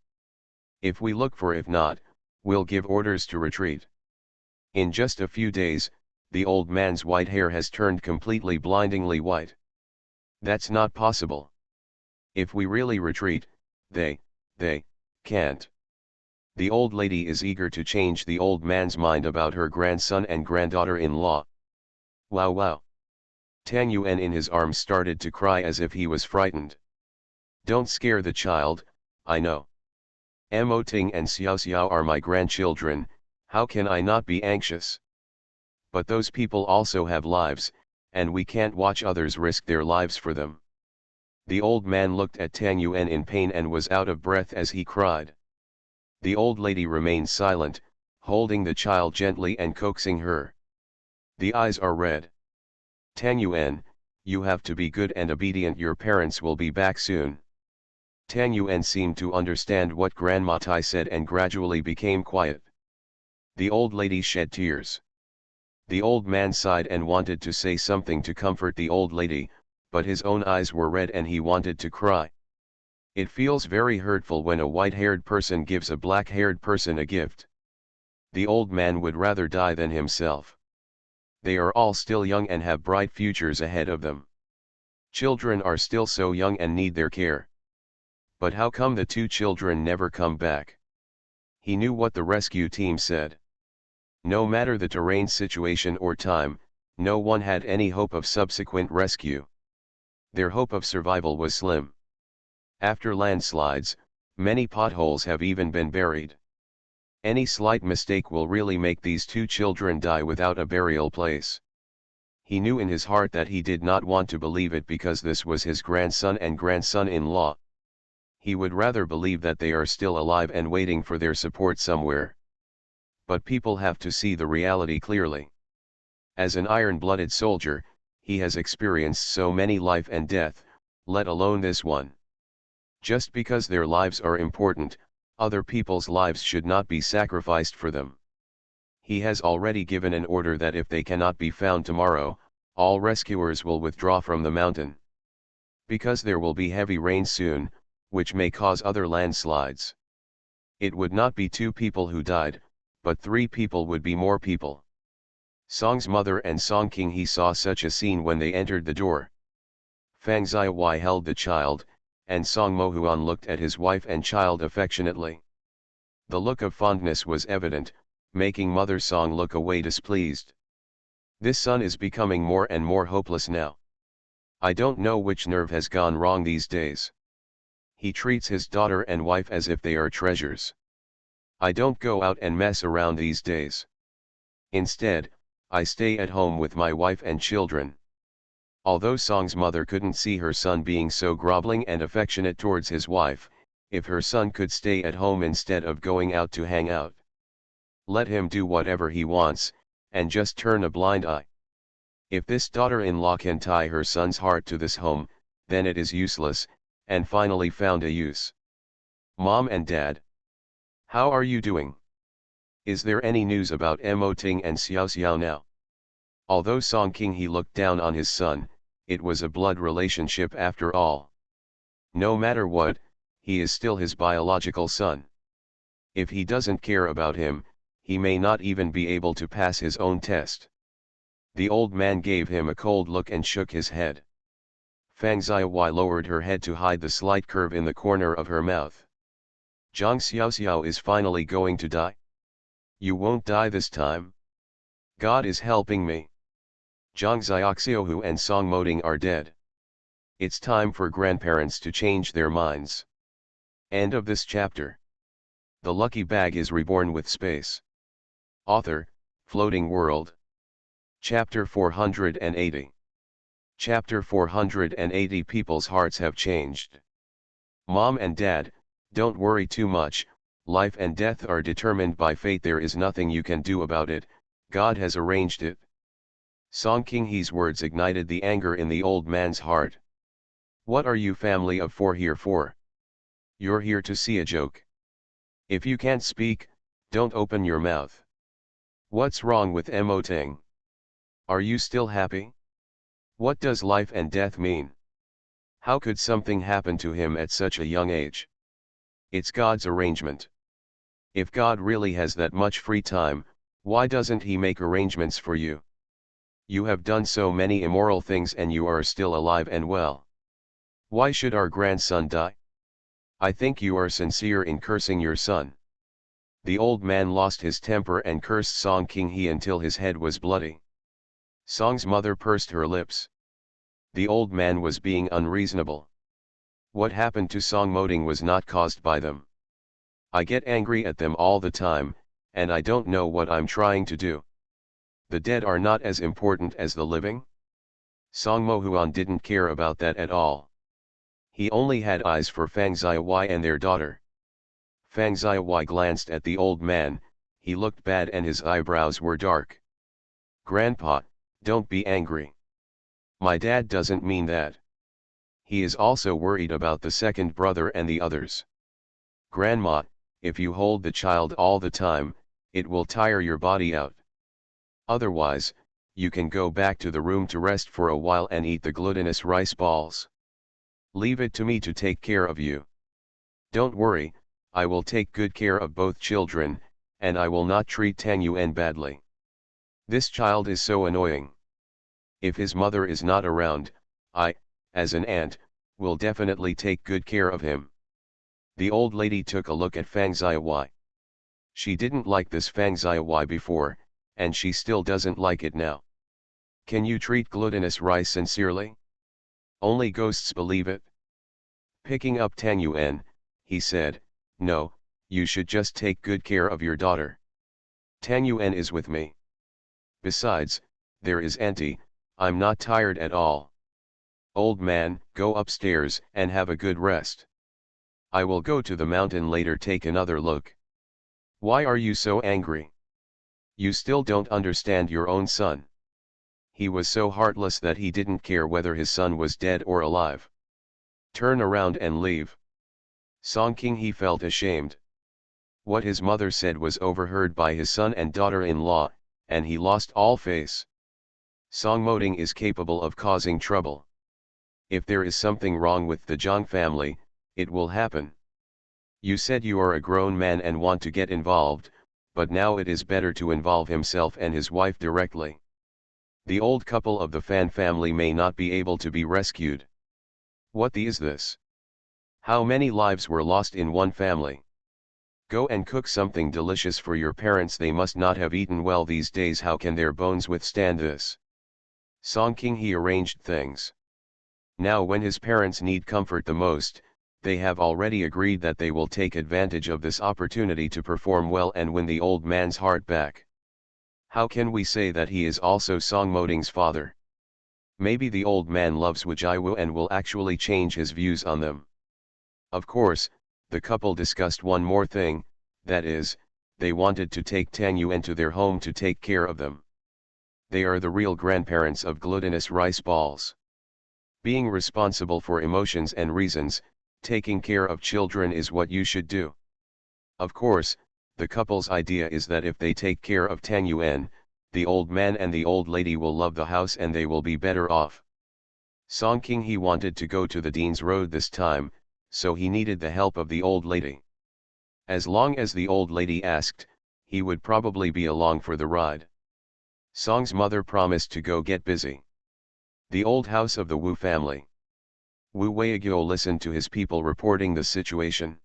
If we look for if not, we'll give orders to retreat. In just a few days, the old man's white hair has turned completely blindingly white. That's not possible. If we really retreat, they can't. The old lady is eager to change the old man's mind about her grandson and granddaughter-in-law. Wow wow. Tang Yuan in his arms started to cry as if he was frightened. Don't scare the child, I know. Mo Ting and Xiao Xiao are my grandchildren, how can I not be anxious? But those people also have lives, and we can't watch others risk their lives for them. The old man looked at Tang Yuan in pain and was out of breath as he cried. The old lady remained silent, holding the child gently and coaxing her. The eyes are red. Tang Yuan, you have to be good and obedient, your parents will be back soon. Tang Yuan seemed to understand what Grandma Tai said and gradually became quiet. The old lady shed tears. The old man sighed and wanted to say something to comfort the old lady, but his own eyes were red and he wanted to cry. It feels very hurtful when a white-haired person gives a black-haired person a gift. The old man would rather die than himself. They are all still young and have bright futures ahead of them. Children are still so young and need their care. But how come the two children never come back? He knew what the rescue team said. No matter the terrain situation or time, no one had any hope of subsequent rescue. Their hope of survival was slim. After landslides, many potholes have even been buried. Any slight mistake will really make these two children die without a burial place. He knew in his heart that he did not want to believe it because this was his grandson and grandson-in-law. He would rather believe that they are still alive and waiting for their support somewhere. But people have to see the reality clearly. As an iron-blooded soldier, he has experienced so many life and death, let alone this one. Just because their lives are important, other people's lives should not be sacrificed for them. He has already given an order that if they cannot be found tomorrow, all rescuers will withdraw from the mountain. Because there will be heavy rain soon, which may cause other landslides. It would not be 2 people who died, but 3 people would be more people. Song's mother and Song King he saw such a scene when they entered the door. Fang Ziyi held the child, and Song Mohuan looked at his wife and child affectionately. The look of fondness was evident, making Mother Song look away displeased. This son is becoming more and more hopeless now. I don't know which nerve has gone wrong these days. He treats his daughter and wife as if they are treasures. I don't go out and mess around these days. Instead, I stay at home with my wife and children. Although Song's mother couldn't see her son being so groveling and affectionate towards his wife, if her son could stay at home instead of going out to hang out. Let him do whatever he wants, and just turn a blind eye. If this daughter-in-law can tie her son's heart to this home, then it is useless, and finally found a use. Mom and Dad. How are you doing? Is there any news about Mo Ting and Xiao Xiao now? Although Song King he looked down on his son, it was a blood relationship after all. No matter what, he is still his biological son. If he doesn't care about him, he may not even be able to pass his own test. The old man gave him a cold look and shook his head. Fang Xiaowai lowered her head to hide the slight curve in the corner of her mouth. Zhang Xiaoxiao is finally going to die? You won't die this time. God is helping me. Zhang Xiaoxiaohu and Song Moding are dead. It's time for grandparents to change their minds. End of this chapter. The lucky bag is reborn with space. Author, Floating World. Chapter 480. Chapter 480. People's hearts have changed. Mom and Dad, don't worry too much, life and death are determined by fate. There is nothing you can do about it, God has arranged it. Song King He's words ignited the anger in the old man's heart. What are you family of four here for? You're here to see a joke. If you can't speak, don't open your mouth. What's wrong with emoting? Are you still happy? What does life and death mean? How could something happen to him at such a young age? It's God's arrangement. If God really has that much free time, why doesn't He make arrangements for you? You have done so many immoral things and you are still alive and well. Why should our grandson die? I think you are sincere in cursing your son. The old man lost his temper and cursed Song King He until his head was bloody. Song's mother pursed her lips. The old man was being unreasonable. What happened to Song Moding was not caused by them. I get angry at them all the time, and I don't know what I'm trying to do. The dead are not as important as the living? Song Mohuan didn't care about that at all. He only had eyes for Fang Xiaowai and their daughter. Fang Xiaowai glanced at the old man, he looked bad and his eyebrows were dark. Grandpa, don't be angry. My dad doesn't mean that. He is also worried about the second brother and the others. Grandma, if you hold the child all the time, it will tire your body out. Otherwise, you can go back to the room to rest for a while and eat the glutinous rice balls. Leave it to me to take care of you. Don't worry, I will take good care of both children, and I will not treat Tang Yuan badly. This child is so annoying. If his mother is not around, I, as an aunt, will definitely take good care of him. The old lady took a look at Fang Xiaowai. She didn't like this Fang Xiaowai before, and she still doesn't like it now. Can you treat glutinous rice sincerely? Only ghosts believe it. Picking up Tang Yuan, he said, no, you should just take good care of your daughter. Tang Yuan is with me. Besides, there is Auntie, I'm not tired at all. Old man, go upstairs and have a good rest. I will go to the mountain later. Take another look. Why are you so angry? You still don't understand your own son. He was so heartless that he didn't care whether his son was dead or alive. Turn around and leave. Song King He felt ashamed. What his mother said was overheard by his son and daughter-in-law, and he lost all face. Song Moding is capable of causing trouble. If there is something wrong with the Zhang family, it will happen. You said you are a grown man and want to get involved, but now it is better to involve himself and his wife directly. The old couple of the Fan family may not be able to be rescued. What is this? How many lives were lost in one family? Go and cook something delicious for your parents. They must not have eaten well these days. How can their bones withstand this? Song King He arranged things. Now when his parents need comfort the most, they have already agreed that they will take advantage of this opportunity to perform well and win the old man's heart back. How can we say that he is also Song Moding's father? Maybe the old man loves Wujaiwu and will actually change his views on them. Of course, the couple discussed one more thing, that is, they wanted to take Tang Yuan to their home to take care of them. They are the real grandparents of glutinous rice balls. Being responsible for emotions and reasons, taking care of children is what you should do. Of course, the couple's idea is that if they take care of Tang Yuan, the old man and the old lady will love the house and they will be better off. Song King He wanted to go to the Dean's Road this time, so he needed the help of the old lady. As long as the old lady asked, he would probably be along for the ride. Song's mother promised to go get busy. The old house of the Wu family. Wu Weiguo listened to his people reporting the situation.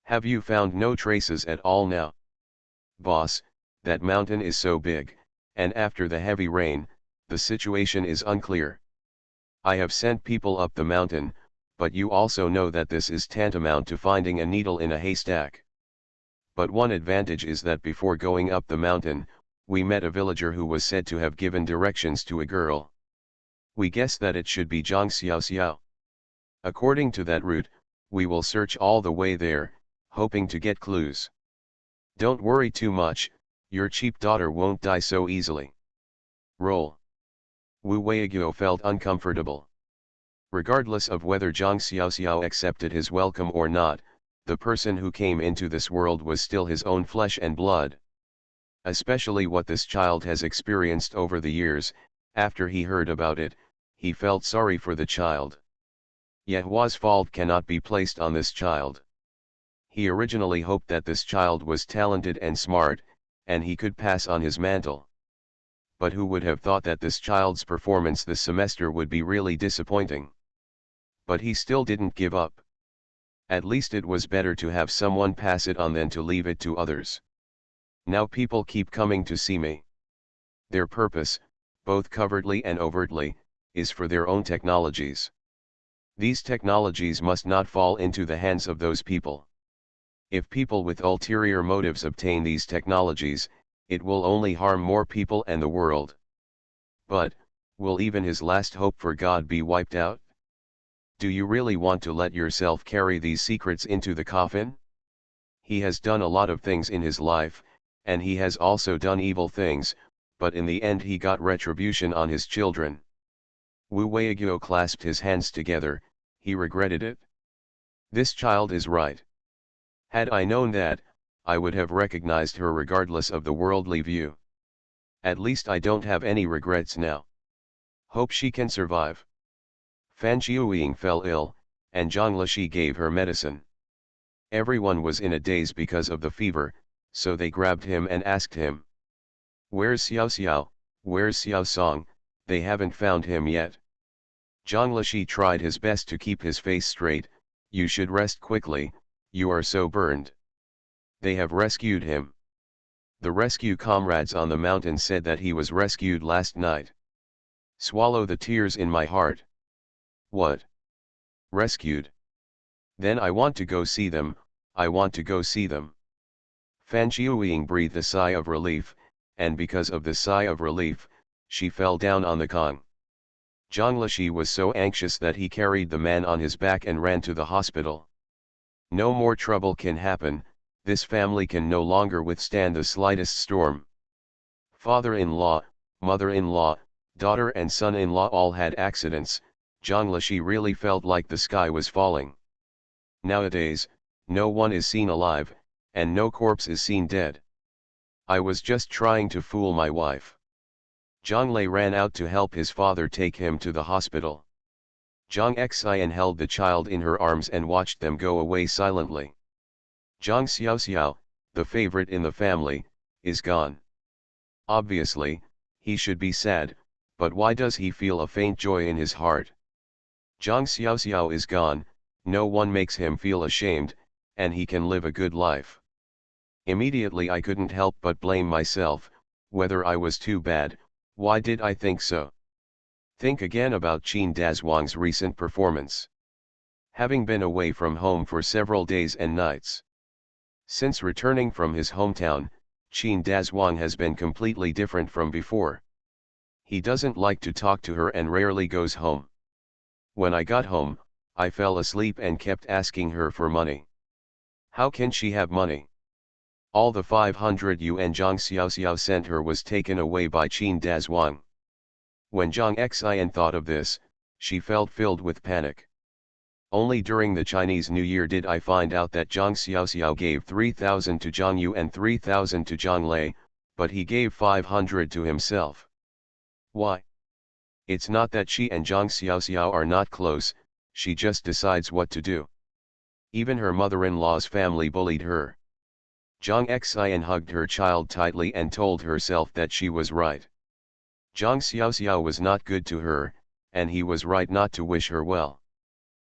Have you found no traces at all now? Boss, that mountain is so big, and after the heavy rain, the situation is unclear. I have sent people up the mountain, but you also know that this is tantamount to finding a needle in a haystack. But one advantage is that before going up the mountain, we met a villager who was said to have given directions to a girl. We guess that it should be Zhang Xiaoxiao. According to that route, we will search all the way there, hoping to get clues. Don't worry too much, your cheap daughter won't die so easily. Roll. Wu Weiguo felt uncomfortable. Regardless of whether Zhang Xiaoxiao accepted his welcome or not, the person who came into this world was still his own flesh and blood. Especially what this child has experienced over the years, after he heard about it, he felt sorry for the child. Yet Hua's fault cannot be placed on this child. He originally hoped that this child was talented and smart, and he could pass on his mantle. But who would have thought that this child's performance this semester would be really disappointing? But he still didn't give up. At least it was better to have someone pass it on than to leave it to others. Now people keep coming to see me. Their purpose, both covertly and overtly, is for their own technologies. These technologies must not fall into the hands of those people. If people with ulterior motives obtain these technologies, it will only harm more people and the world. But, will even his last hope for God be wiped out? Do you really want to let yourself carry these secrets into the coffin? He has done a lot of things in his life, and he has also done evil things, but in the end he got retribution on his children. Wu Weiguo clasped his hands together, he regretted it. This child is right. Had I known that, I would have recognized her regardless of the worldly view. At least I don't have any regrets now. Hope she can survive. Fan Qiuying fell ill, and Zhang Lishi gave her medicine. Everyone was in a daze because of the fever, so they grabbed him and asked him. Where's Xiao Xiao, where's Xiao Song, they haven't found him yet. Zhang Lishi tried his best to keep his face straight, you should rest quickly, you are so burned. They have rescued him. The rescue comrades on the mountain said that he was rescued last night. Swallow the tears in my heart. What? Rescued? Then I want to go see them, I want to go see them. Fan Qiuying breathed a sigh of relief, and because of the sigh of relief, she fell down on the Kong. Zhang Lishi was so anxious that he carried the man on his back and ran to the hospital. No more trouble can happen, this family can no longer withstand the slightest storm. Father-in-law, mother-in-law, daughter and son-in-law all had accidents, Zhang Lishi really felt like the sky was falling. Nowadays, no one is seen alive, and no corpse is seen dead. I was just trying to fool my wife. Zhang Lei ran out to help his father take him to the hospital. Zhang Xian held the child in her arms and watched them go away silently. Zhang Xiaoxiao, the favorite in the family, is gone. Obviously, he should be sad, but why does he feel a faint joy in his heart? Zhang Xiaoxiao is gone, no one makes him feel ashamed, and he can live a good life. Immediately I couldn't help but blame myself, whether I was too bad, why did I think so? Think again about Qin Dazhuang's recent performance. Having been away from home for several days and nights. Since returning from his hometown, Qin Dazhuang has been completely different from before. He doesn't like to talk to her and rarely goes home. When I got home, I fell asleep and kept asking her for money. How can she have money? All the 500 yuan Zhang Xiaoxiao sent her was taken away by Qin Dazhuang. When Zhang Xian thought of this, she felt filled with panic. Only during the Chinese New Year did I find out that Zhang Xiaoxiao gave 3,000 to Zhang Yu and 3,000 to Zhang Lei, but he gave 500 to himself. Why? It's not that she and Zhang Xiaoxiao are not close, she just decides what to do. Even her mother-in-law's family bullied her. Zhang Xian hugged her child tightly and told herself that she was right. Zhang Xiaoxiao was not good to her, and he was right not to wish her well.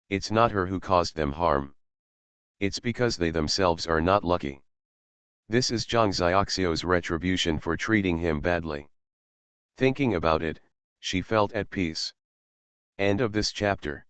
It's not her who caused them harm. It's because they themselves are not lucky. This is Zhang Xiaoxio's retribution for treating him badly. Thinking about it, she felt at peace. End of this chapter.